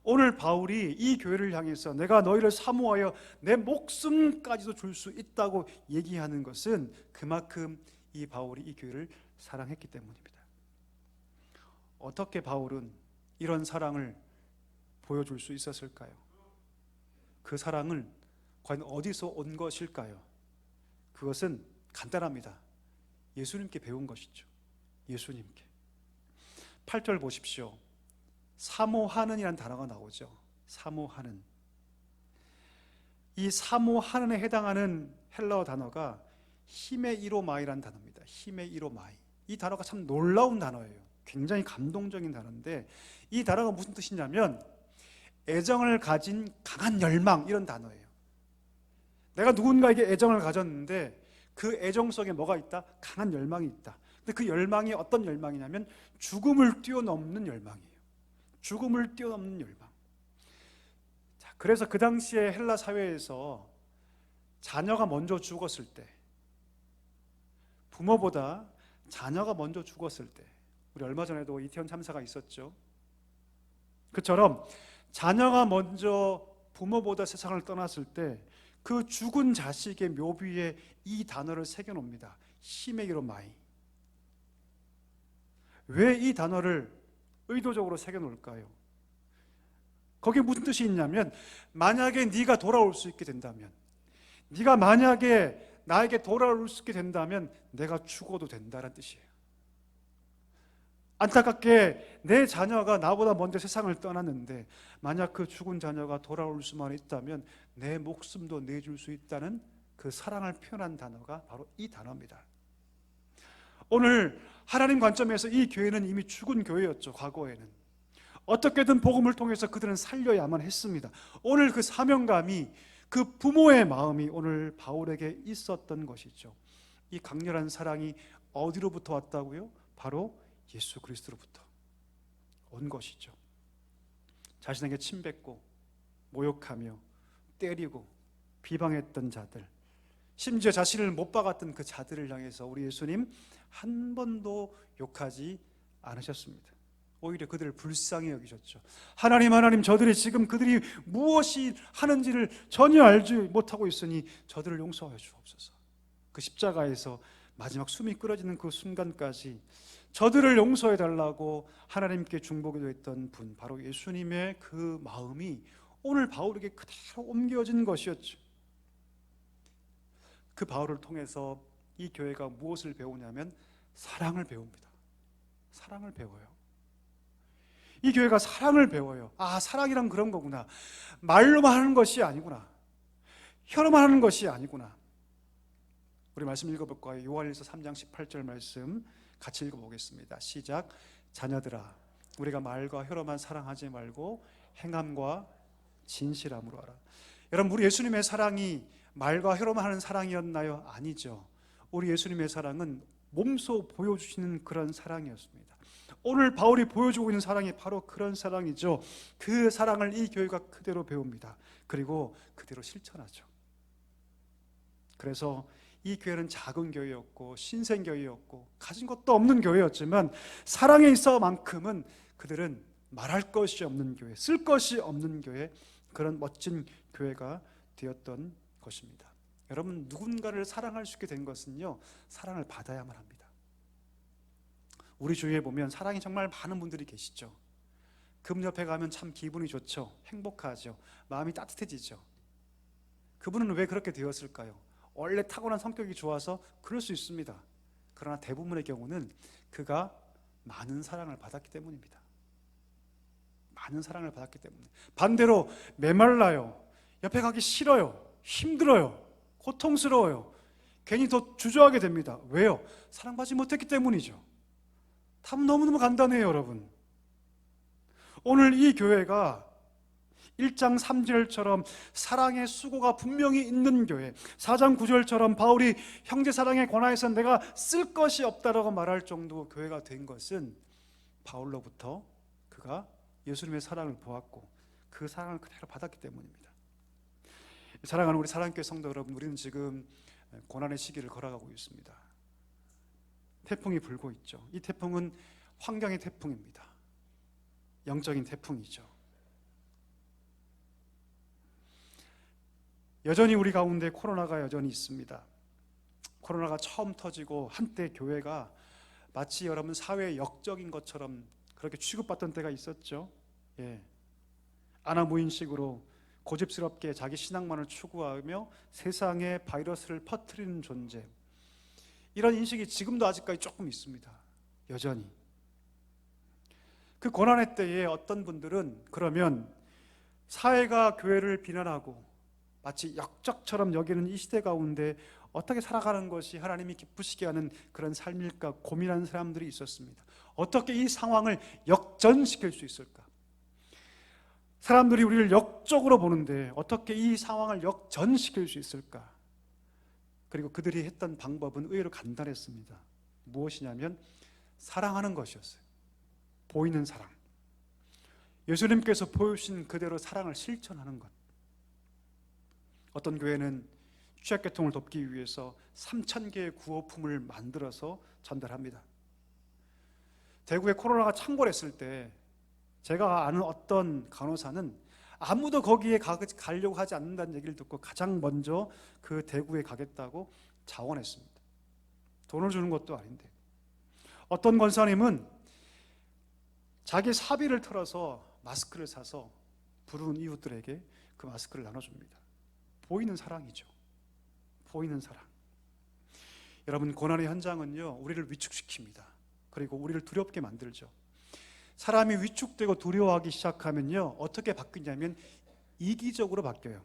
S4: 오늘 바울이 이 교회를 향해서 내가 너희를 사모하여 내 목숨까지도 줄 수 있다고 얘기하는 것은 그만큼 이 바울이 이 교회를 사랑했기 때문입니다. 어떻게 바울은 이런 사랑을 보여줄 수 있었을까요? 그 사랑은 과연 어디서 온 것일까요? 그것은 간단합니다. 예수님께 배운 것이죠. 예수님께. 8절 보십시오. 사모하는이라는 단어가 나오죠. 사모하는. 이 사모하는에 해당하는 헬라어 단어가 히메이로마이라는 단어입니다. 히메이로마이. 이 단어가 참 놀라운 단어예요. 굉장히 감동적인 단어인데 이 단어가 무슨 뜻이냐면 애정을 가진 강한 열망, 이런 단어예요. 내가 누군가에게 애정을 가졌는데 그 애정 속에 뭐가 있다? 강한 열망이 있다. 근데 그 열망이 어떤 열망이냐면 죽음을 뛰어넘는 열망이에요. 죽음을 뛰어넘는 열망. 자, 그래서 그 당시에 헬라 사회에서 자녀가 먼저 죽었을 때, 부모보다 자녀가 먼저 죽었을 때, 우리 얼마 전에도 이태원 참사가 있었죠. 그처럼 자녀가 먼저 부모보다 세상을 떠났을 때 그 죽은 자식의 묘비에 이 단어를 새겨놓습니다. 히메이로마이. 왜 이 단어를 의도적으로 새겨놓을까요? 거기에 무슨 뜻이 있냐면 만약에 네가 돌아올 수 있게 된다면, 네가 만약에 나에게 돌아올 수 있게 된다면 내가 죽어도 된다는 뜻이에요. 안타깝게 내 자녀가 나보다 먼저 세상을 떠났는데 만약 그 죽은 자녀가 돌아올 수만 있다면 내 목숨도 내줄 수 있다는 그 사랑을 표현한 단어가 바로 이 단어입니다. 오늘 하나님 관점에서 이 교회는 이미 죽은 교회였죠. 과거에는 어떻게든 복음을 통해서 그들은 살려야만 했습니다. 오늘 그 사명감이, 그 부모의 마음이 오늘 바울에게 있었던 것이죠. 이 강렬한 사랑이 어디로부터 왔다고요? 바로 예수 그리스도로부터 온 것이죠. 자신에게 침뱉고 모욕하며 때리고 비방했던 자들, 심지어 자신을 못 박았던 그 자들을 향해서 우리 예수님 한 번도 욕하지 않으셨습니다. 오히려 그들을 불쌍히 여기셨죠. 하나님, 저들이 지금 그들이 무엇이 하는지를 전혀 알지 못하고 있으니 저들을 용서하여 주옵소서. 그 십자가에서 마지막 숨이 끊어지는 그 순간까지 저들을 용서해 달라고 하나님께 중보기도 했던 분, 바로 예수님의 그 마음이 오늘 바울에게 그대로 옮겨진 것이었죠. 그 바울을 통해서 이 교회가 무엇을 배우냐면 사랑을 배웁니다. 사랑을 배워요. 이 교회가 사랑을 배워요. 아, 사랑이란 그런 거구나. 말로만 하는 것이 아니구나. 혀로만 하는 것이 아니구나. 우리 말씀 읽어볼 거예요. 요한일서 3장 18절 말씀 같이 읽어보겠습니다. 시작. 자녀들아, 우리가 말과 혀로만 사랑하지 말고 행함과 진실함으로 하라. 여러분, 우리 예수님의 사랑이 말과 혀로만 하는 사랑이었나요? 아니죠. 우리 예수님의 사랑은 몸소 보여주시는 그런 사랑이었습니다. 오늘 바울이 보여주고 있는 사랑이 바로 그런 사랑이죠. 그 사랑을 이 교회가 그대로 배웁니다. 그리고 그대로 실천하죠. 그래서 이 교회는 작은 교회였고 신생교회였고 가진 것도 없는 교회였지만 사랑에 있어만큼은 그들은 말할 것이 없는 교회, 쓸 것이 없는 교회, 그런 멋진 교회가 되었던 것입니다. 여러분, 누군가를 사랑할 수 있게 된 것은요, 사랑을 받아야만 합니다. 우리 주위에 보면 사랑이 정말 많은 분들이 계시죠. 그분 옆에 가면 참 기분이 좋죠. 행복하죠. 마음이 따뜻해지죠. 그분은 왜 그렇게 되었을까요? 원래 타고난 성격이 좋아서 그럴 수 있습니다. 그러나 대부분의 경우는 그가 많은 사랑을 받았기 때문입니다. 많은 사랑을 받았기 때문에. 반대로 메말라요. 옆에 가기 싫어요. 힘들어요. 고통스러워요. 괜히 더 주저하게 됩니다. 왜요? 사랑받지 못했기 때문이죠. 답은 너무너무 간단해요, 여러분. 오늘 이 교회가 1장 3절처럼 사랑의 수고가 분명히 있는 교회, 4장 9절처럼 바울이 형제 사랑에 관하여서 내가 쓸 것이 없다라고 말할 정도 교회가 된 것은 바울로부터 그가 예수님의 사랑을 보았고 그 사랑을 그대로 받았기 때문입니다. 사랑하는 우리 사랑교회 성도 여러분, 우리는 지금 고난의 시기를 걸어가고 있습니다. 태풍이 불고 있죠. 이 태풍은 환경의 태풍입니다. 영적인 태풍이죠. 여전히 우리 가운데 코로나가 여전히 있습니다. 코로나가 처음 터지고 한때 교회가 마치 여러분 사회의 역적인 것처럼 그렇게 취급받던 때가 있었죠. 예. 아나무인식으로 고집스럽게 자기 신앙만을 추구하며 세상에 바이러스를 퍼뜨리는 존재, 이런 인식이 지금도 아직까지 조금 있습니다. 여전히. 그 고난의 때에 어떤 분들은 그러면 사회가 교회를 비난하고 마치 역적처럼 여기는 이 시대 가운데 어떻게 살아가는 것이 하나님이 기쁘시게 하는 그런 삶일까 고민하는 사람들이 있었습니다. 어떻게 이 상황을 역전시킬 수 있을까? 사람들이 우리를 역적으로 보는데 어떻게 이 상황을 역전시킬 수 있을까? 그리고 그들이 했던 방법은 의외로 간단했습니다. 무엇이냐면 사랑하는 것이었어요. 보이는 사랑. 예수님께서 보여주신 그대로 사랑을 실천하는 것. 어떤 교회는 취약계통을 돕기 위해서 3,000개의 구호품을 만들어서 전달합니다. 대구에 코로나가 창궐했을 때 제가 아는 어떤 간호사는 아무도 거기에 가려고 하지 않는다는 얘기를 듣고 가장 먼저 그 대구에 가겠다고 자원했습니다. 돈을 주는 것도 아닌데. 어떤 권사님은 자기 사비를 털어서 마스크를 사서 부르는 이웃들에게 그 마스크를 나눠줍니다. 보이는 사랑이죠. 보이는 사랑. 여러분, 고난의 현장은요, 우리를 위축시킵니다. 그리고 우리를 두렵게 만들죠. 사람이 위축되고 두려워하기 시작하면요, 어떻게 바뀌냐면 이기적으로 바뀌어요.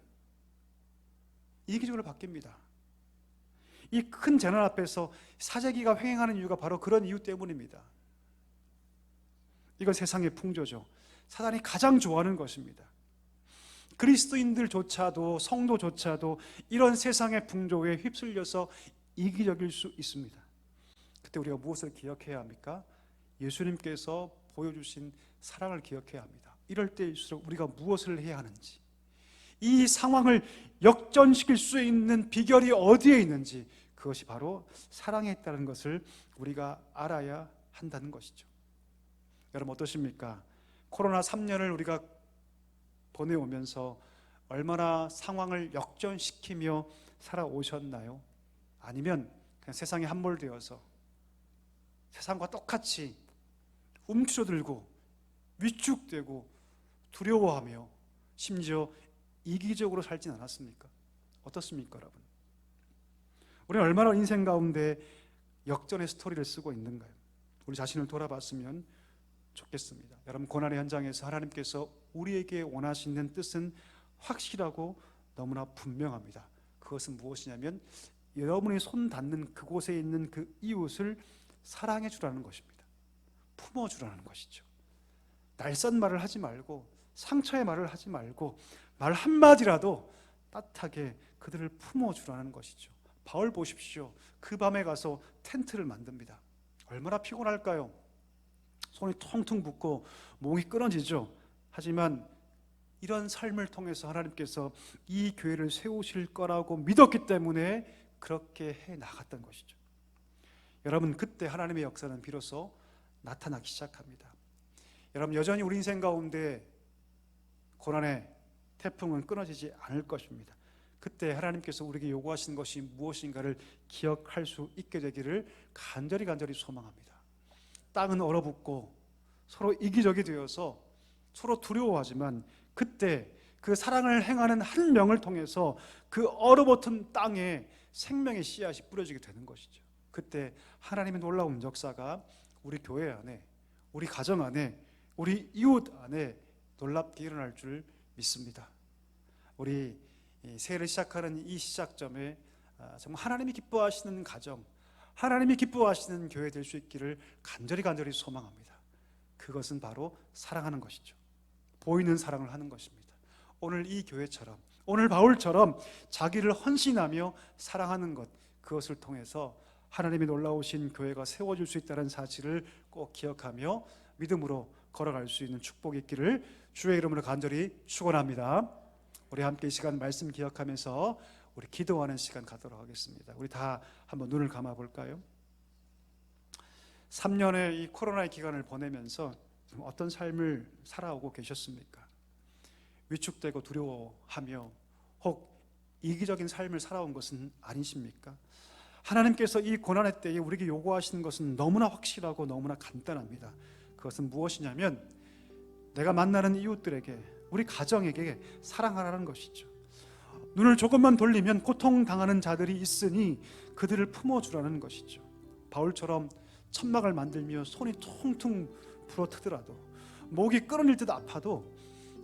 S4: 이기적으로 바뀝니다. 이 큰 재난 앞에서 사재기가 횡행하는 이유가 바로 그런 이유 때문입니다. 이건 세상의 풍조죠. 사단이 가장 좋아하는 것입니다. 그리스도인들조차도, 성도조차도 이런 세상의 풍조에 휩쓸려서 이기적일 수 있습니다. 그때 우리가 무엇을 기억해야 합니까? 예수님께서 보여주신 사랑을 기억해야 합니다. 이럴 때일수록 우리가 무엇을 해야 하는지, 이 상황을 역전시킬 수 있는 비결이 어디에 있는지, 그것이 바로 사랑에 있다는 것을 우리가 알아야 한다는 것이죠. 여러분, 어떠십니까? 코로나 3년을 우리가 보내오면서 얼마나 상황을 역전시키며 살아오셨나요? 아니면 그냥 세상에 함몰되어서 세상과 똑같이 움츠러들고 위축되고 두려워하며 심지어 이기적으로 살진 않았습니까? 어떻습니까, 여러분? 우리는 얼마나 인생 가운데 역전의 스토리를 쓰고 있는가요? 우리 자신을 돌아봤으면 좋겠습니다. 여러분, 고난의 현장에서 하나님께서 우리에게 원하시는 뜻은 확실하고 너무나 분명합니다. 그것은 무엇이냐면 여러분이 손 닿는 그곳에 있는 그 이웃을 사랑해 주라는 것입니다. 품어 주라는 것이죠. 날선 말을 하지 말고, 상처의 말을 하지 말고, 말 한마디라도 따뜻하게 그들을 품어 주라는 것이죠. 바울 보십시오. 그 밤에 가서 텐트를 만듭니다. 얼마나 피곤할까요? 손이 퉁퉁 붓고 목이 끊어지죠. 하지만 이런 삶을 통해서 하나님께서 이 교회를 세우실 거라고 믿었기 때문에 그렇게 해 나갔던 것이죠. 여러분, 그때 하나님의 역사는 비로소 나타나기 시작합니다. 여러분, 여전히 우리 인생 가운데 고난의 태풍은 끊어지지 않을 것입니다. 그때 하나님께서 우리에게 요구하신 것이 무엇인가를 기억할 수 있게 되기를 간절히 소망합니다. 땅은 얼어붙고 서로 이기적이 되어서 서로 두려워하지만 그때 그 사랑을 행하는 한 명을 통해서 그 얼어붙은 땅에 생명의 씨앗이 뿌려지게 되는 것이죠. 그때 하나님의 놀라운 역사가 우리 교회 안에, 우리 가정 안에, 우리 이웃 안에 놀랍게 일어날 줄 믿습니다. 우리 새해를 시작하는 이 시작점에 정말 하나님이 기뻐하시는 가정, 하나님이 기뻐하시는 교회 될 수 있기를 간절히 소망합니다. 그것은 바로 사랑하는 것이죠. 보이는 사랑을 하는 것입니다. 오늘 이 교회처럼, 오늘 바울처럼 자기를 헌신하며 사랑하는 것, 그것을 통해서 하나님이 놀라우신 교회가 세워질 수 있다는 사실을 꼭 기억하며 믿음으로 걸어갈 수 있는 축복이 있기를 주의 이름으로 간절히 축원합니다. 우리 함께 이 시간 말씀 기억하면서 우리 기도하는 시간 갖도록 하겠습니다. 우리 다 한번 눈을 감아 볼까요? 3년의 이 코로나의 기간을 보내면서 어떤 삶을 살아오고 계셨습니까? 위축되고 두려워하며 혹 이기적인 삶을 살아온 것은 아니십니까? 하나님께서 이 고난의 때에 우리에게 요구하시는 것은 너무나 확실하고 너무나 간단합니다. 그것은 무엇이냐면 내가 만나는 이웃들에게, 우리 가정에게 사랑하라는 것이죠. 눈을 조금만 돌리면 고통당하는 자들이 있으니 그들을 품어주라는 것이죠. 바울처럼 천막을 만들며 손이 퉁퉁 부러뜨더라도, 목이 끊어질 듯 아파도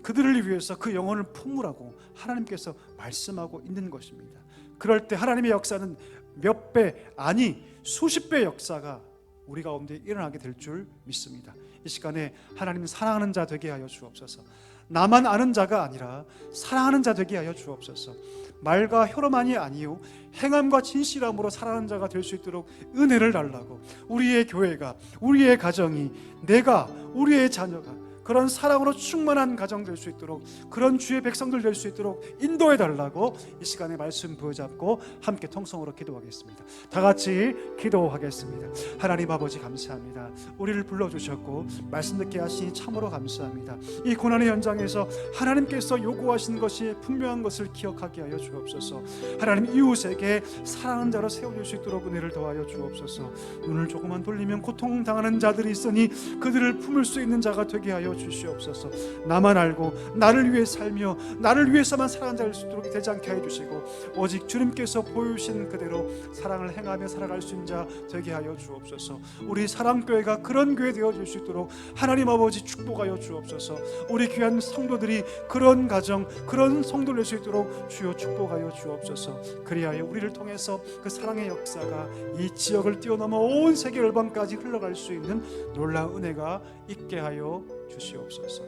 S4: 그들을 위해서 그 영혼을 품으라고 하나님께서 말씀하고 있는 것입니다. 그럴 때 하나님의 역사는 몇 배, 아니 수십 배의 역사가 우리 가운데 일어나게 될 줄 믿습니다. 이 시간에 하나님 사랑하는 자 되게 하여 주옵소서. 나만 아는 자가 아니라 사랑하는 자 되게 하여 주옵소서. 말과 혀로만이 아니요 행함과 진실함으로 사랑하는 자가 될 수 있도록 은혜를 달라고, 우리의 교회가, 우리의 가정이, 내가, 우리의 자녀가 그런 사랑으로 충만한 가정 될 수 있도록, 그런 주의 백성들 될 수 있도록 인도해 달라고 이 시간에 말씀 부여잡고 함께 통성으로 기도하겠습니다. 다 같이 기도하겠습니다. 하나님 아버지 감사합니다. 우리를 불러주셨고 말씀 듣게 하시니 참으로 감사합니다. 이 고난의 현장에서 하나님께서 요구하신 것이 분명한 것을 기억하게 하여 주옵소서. 하나님, 이웃에게 사랑하는 자로 세워질 수 있도록 은혜를 더하여 주옵소서. 눈을 조금만 돌리면 고통당하는 자들이 있으니 그들을 품을 수 있는 자가 되게 하여 주시옵소서. 나만 알고 나를 위해 살며 나를 위해서만 사랑하는 자일 수 있도록 되지 않게 해주시고 오직 주님께서 보여주신 그대로 사랑을 행하며 살아갈 수 있는 자 되게 하여 주옵소서. 우리 사랑교회가 그런 교회 되어질 수 있도록 하나님 아버지 축복하여 주옵소서. 우리 귀한 성도들이 그런 가정 그런 성도를 낼 수 있도록 주여 축복하여 주옵소서. 그리하여 우리를 통해서 그 사랑의 역사가 이 지역을 뛰어넘어 온 세계 열방까지 흘러갈 수 있는 놀라운 은혜가 있게 하여 주시옵소서.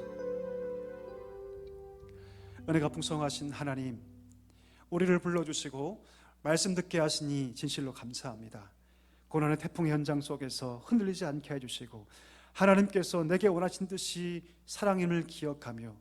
S4: 은혜가 풍성하신 하나님, 우리를 불러주시고 말씀 듣게 하시니 진실로 감사합니다. 고난의 태풍 현장 속에서 흔들리지 않게 해주시고 하나님께서 내게 원하신 듯이 사랑임을 기억하며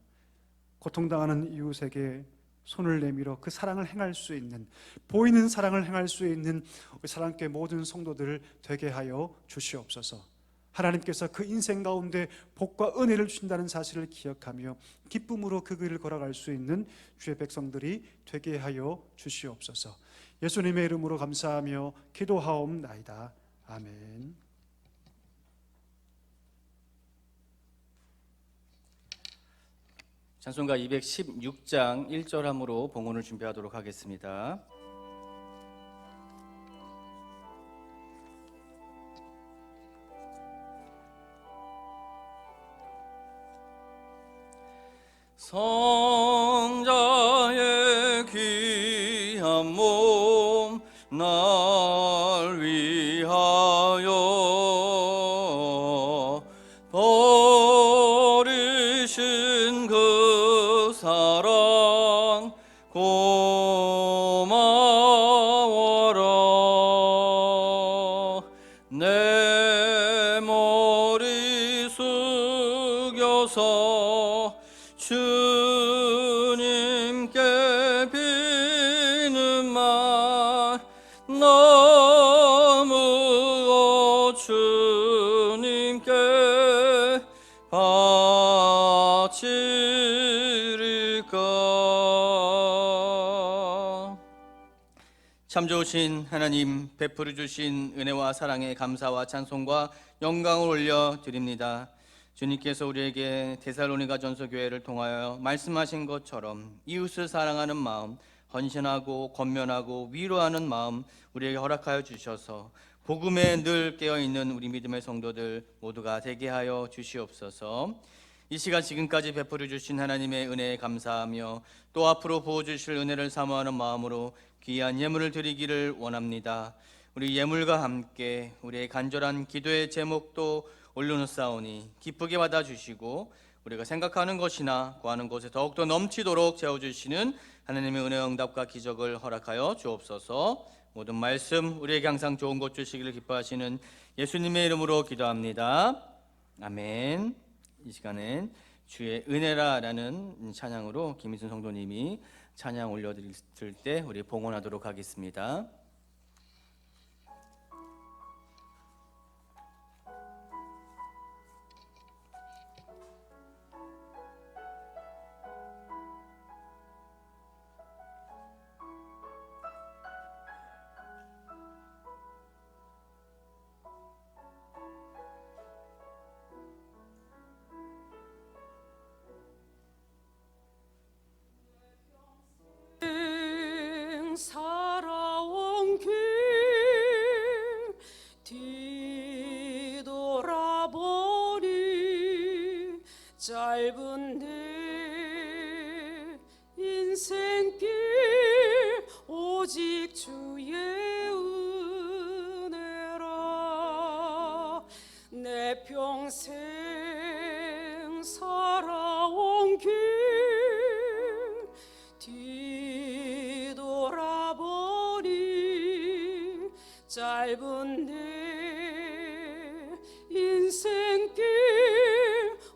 S4: 고통당하는 이웃에게 손을 내밀어 그 사랑을 행할 수 있는, 보이는 사랑을 행할 수 있는 우리 사랑교회 모든 성도들을 되게 하여 주시옵소서. 하나님께서 그 인생 가운데 복과 은혜를 주신다는 사실을 기억하며 기쁨으로 그 길을 걸어갈 수 있는 주의 백성들이 되게 하여 주시옵소서. 예수님의 이름으로 감사하며 기도하옵나이다. 아멘.
S1: 찬송가 216장 1절 함으로 봉헌을 준비하도록 하겠습니다. 성자의 귀한 몸 날 위하여 버리신 그 사랑 고마워라. 내 머리 숙여서 주님께 비는 말 너무 주님께 바치리까. 참 좋으신 하나님, 베풀어 주신 은혜와 사랑에 감사와 찬송과 영광을 올려드립니다. 주님께서 우리에게 데살로니가 전서 교회를 통하여 말씀하신 것처럼 이웃을 사랑하는 마음, 헌신하고 권면하고 위로하는 마음 우리에게 허락하여 주셔서 복음에 늘 깨어있는 우리 믿음의 성도들 모두가 되게 하여 주시옵소서. 이 시간 지금까지 베풀어 주신 하나님의 은혜에 감사하며 또 앞으로 부어주실 은혜를 사모하는 마음으로 귀한 예물을 드리기를 원합니다. 우리 예물과 함께 우리의 간절한 기도의 제목도 올려놓사오니 기쁘게 받아주시고 우리가 생각하는 것이나 구하는 것에 더욱더 넘치도록 채워주시는 하나님의 은혜와 응답과 기적을 허락하여 주옵소서. 모든 말씀 우리에게 항상 좋은 것 주시기를 기뻐하시는 예수님의 이름으로 기도합니다. 아멘. 이 시간엔 주의 은혜라라는 찬양으로 김희순 성도님이 찬양 올려드릴 때 우리 봉헌하도록 하겠습니다.
S5: 살아온 길 뒤돌아보니 짧은 내 인생길 오직 주의 은혜라. 내 평생 살아온 길 뒤돌아보니 짧은 내 인생길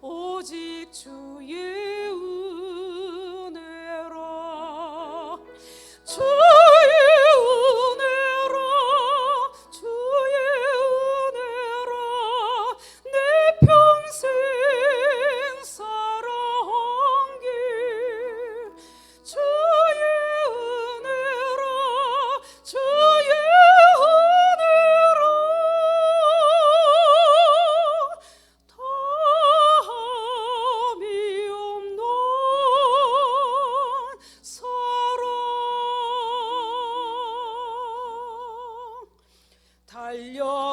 S5: 오직 주의 은혜라. 주의 은혜라 주의 은혜라. 내 평생 살아온 길 주의 은혜라 주의 은혜라.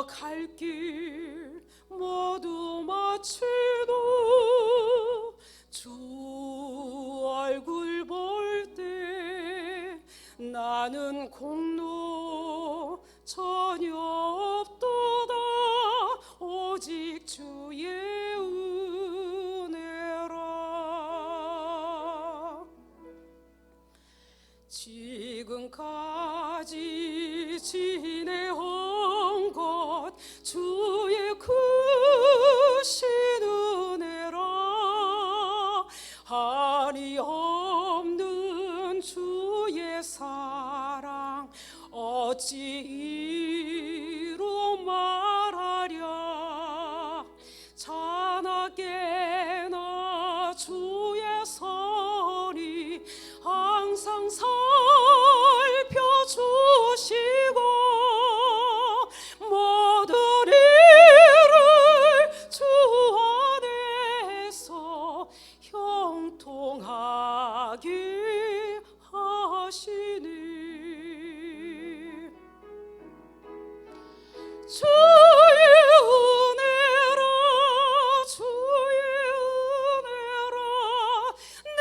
S5: 달려갈 길 모두 마치고 주 얼굴 볼 때 나는 공로 전혀 없도다 오직 주의 은혜라. 지금까지 지내온 것 주의 크신 은혜라. 한이 없는 주의 사랑 어찌 이루 말하랴. 자나깨나 주의 선이 항상 살펴주시고 모든 일을 주 안에서 형통하게 하시니 주의 은혜라 주의 은혜라 내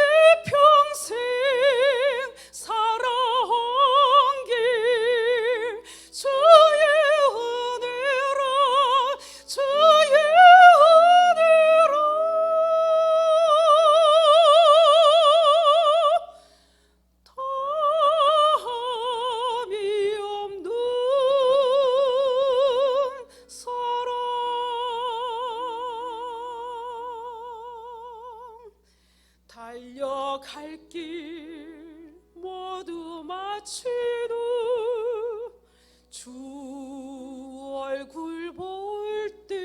S5: 평생 살아온 길 주의 은혜라 주의 은혜라 담이 없는 사랑 달려갈 길 모두 마치고 주 얼굴 볼 때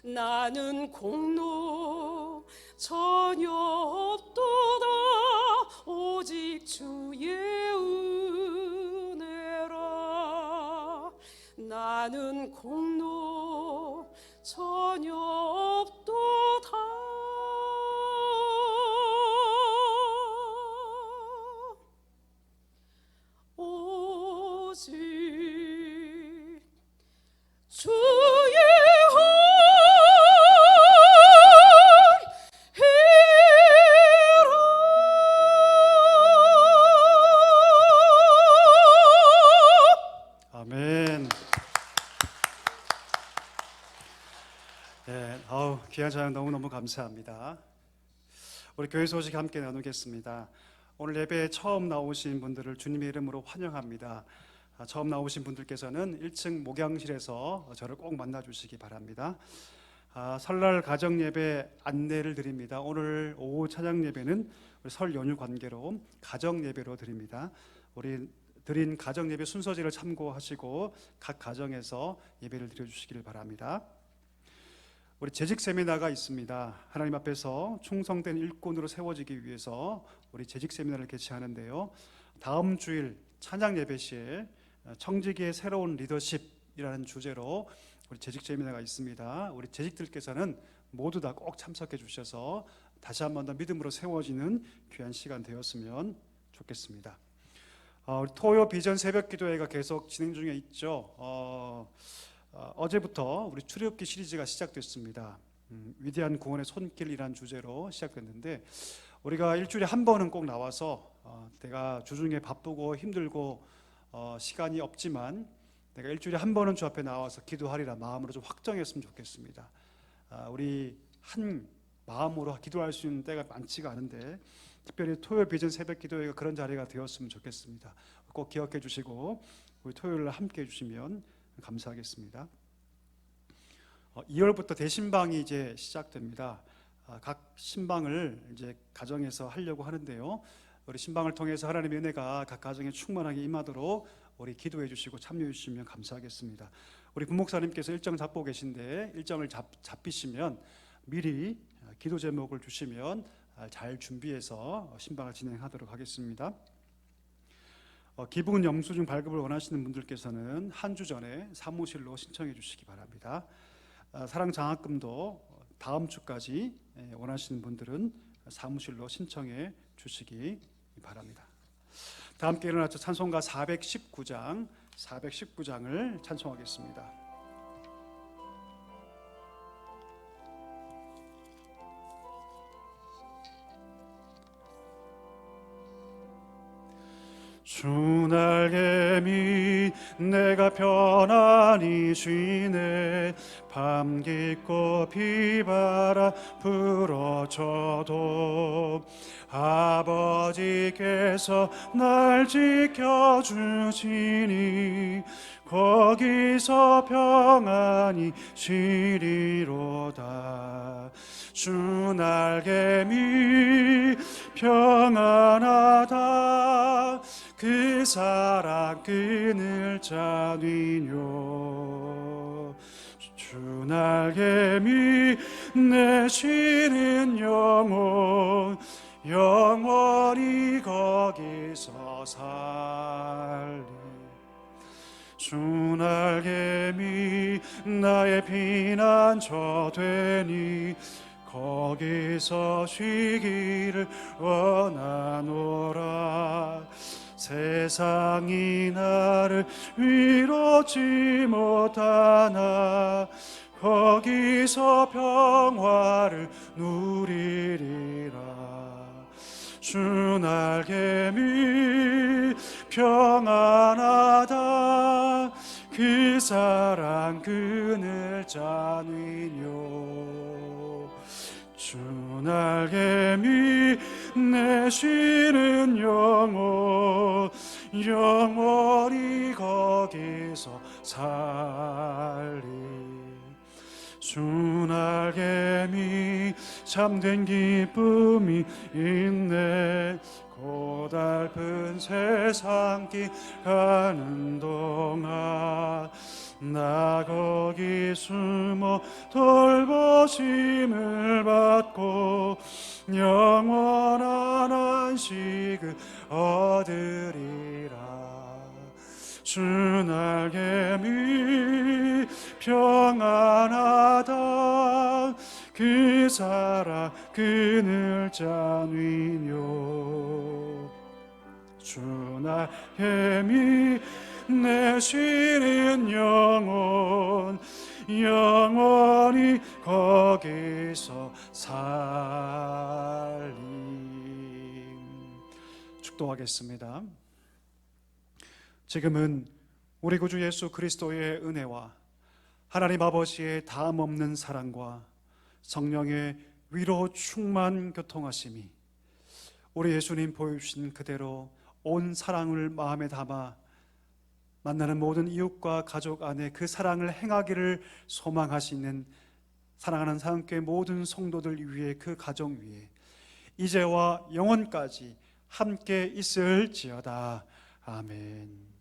S5: 나는 공로 전혀 없도다 오직 주의 은혜라. 나는 공로 전혀 없도다 오직 주의
S4: 아멘. 네, 귀한 찬양 너무너무 감사합니다. 우리 교회 소식 함께 나누겠습니다. 오늘 예배에 처음 나오신 분들을 주님의 이름으로 환영합니다. 처음 나오신 분들께서는 1층 목양실에서 저를 꼭 만나주시기 바랍니다. 설날 가정 예배 안내를 드립니다. 오늘 오후 찬양 예배는 설 연휴 관계로 가정 예배로 드립니다. 우리 드린 가정 예배 순서지를 참고하시고 각 가정에서 예배를 드려주시기를 바랍니다. 우리 재직 세미나가 있습니다. 하나님 앞에서 충성된 일꾼으로 세워지기 위해서 우리 재직 세미나를 개최하는데요. 다음 주일 찬양 예배 시에 청지기의 새로운 리더십이라는 주제로 우리 재직 세미나가 있습니다. 우리 재직들께서는 모두 다 꼭 참석해 주셔서 다시 한 번 더 믿음으로 세워지는 귀한 시간 되었으면 좋겠습니다. 우리 토요 비전 새벽 기도회가 계속 진행 중에 있죠. 어제부터 우리 출애굽기 시리즈가 시작됐습니다. 위대한 구원의 손길이라는 주제로 시작됐는데 우리가 일주일에 한 번은 꼭 나와서 내가 주중에 바쁘고 힘들고 시간이 없지만 내가 일주일에 한 번은 주 앞에 나와서 기도하리라 마음으로 좀 확정했으면 좋겠습니다. 우리 한 마음으로 기도할 수 있는 때가 많지가 않은데 특별히 토요일 비전 새벽 기도회가 그런 자리가 되었으면 좋겠습니다. 꼭 기억해 주시고 우리 토요일 날 함께 해주시면 감사하겠습니다. 2월부터 대신방이 이제 시작됩니다. 각 신방을 이제 가정에서 하려고 하는데요. 우리 신방을 통해서 하나님의 은혜가 각 가정에 충만하게 임하도록 우리 기도해 주시고 참여해 주시면 감사하겠습니다. 우리 부목사님께서 일정 잡고 계신데 일정을 잡히시면 미리 기도 제목을 주시면 잘 준비해서 신방을 진행하도록 하겠습니다. 기부금 영수증 발급을 원하시는 분들께서는 한 주 전에 사무실로 신청해 주시기 바랍니다. 사랑장학금도 다음 주까지 원하시는 분들은 사무실로 신청해 주시기 바랍니다. 다 함께 일어나서 찬송가 419장 419장을 찬송하겠습니다. 주 날개미 내가 편안히 쉬네. 밤 깊고 비바람 불어쳐도 아버지께서 날 지켜주시니 거기서 평안히 쉬리로다. 주 날개미 평안하다. 그 사랑 그늘 자뉘뇨. 주 날개미 내 쉬는 영혼 영원히 거기서 살리. 주 날개미 나의 피난처 되니 거기서 쉬기를 원하노라. 세상이 나를 위로치 못하나 거기서 평화를 누리리라. 주 날개미 평안하다. 그 사랑 그늘 자뉘뇨. 주 날개미 내 쉬는 영혼 영원히 거기서 살리. 주 날개미 참된 기쁨이 있네. 고달픈 세상 길 가는 동안 나 거기 숨어 돌보심을 받고 영원한 안식을 얻으리라. 주 날개미 평안하다. 그 사랑 그늘 자뉘뇨. 주 날개미 내 쉬는 영혼 영원히 거기서 살리. 축도하겠습니다. 지금은 우리 구주 예수 그리스도의 은혜와 하나님 아버지의 다함없는 사랑과 성령의 위로 충만 교통하심이 우리 예수님 보여주신 그대로 온 사랑을 마음에 담아 만나는 모든 이웃과 가족 안에 그 사랑을 행하기를 소망하시는 사랑하는 사랑교회 모든 성도들 위해 그 가정 위에 이제와 영원까지 함께 있을지어다. 아멘.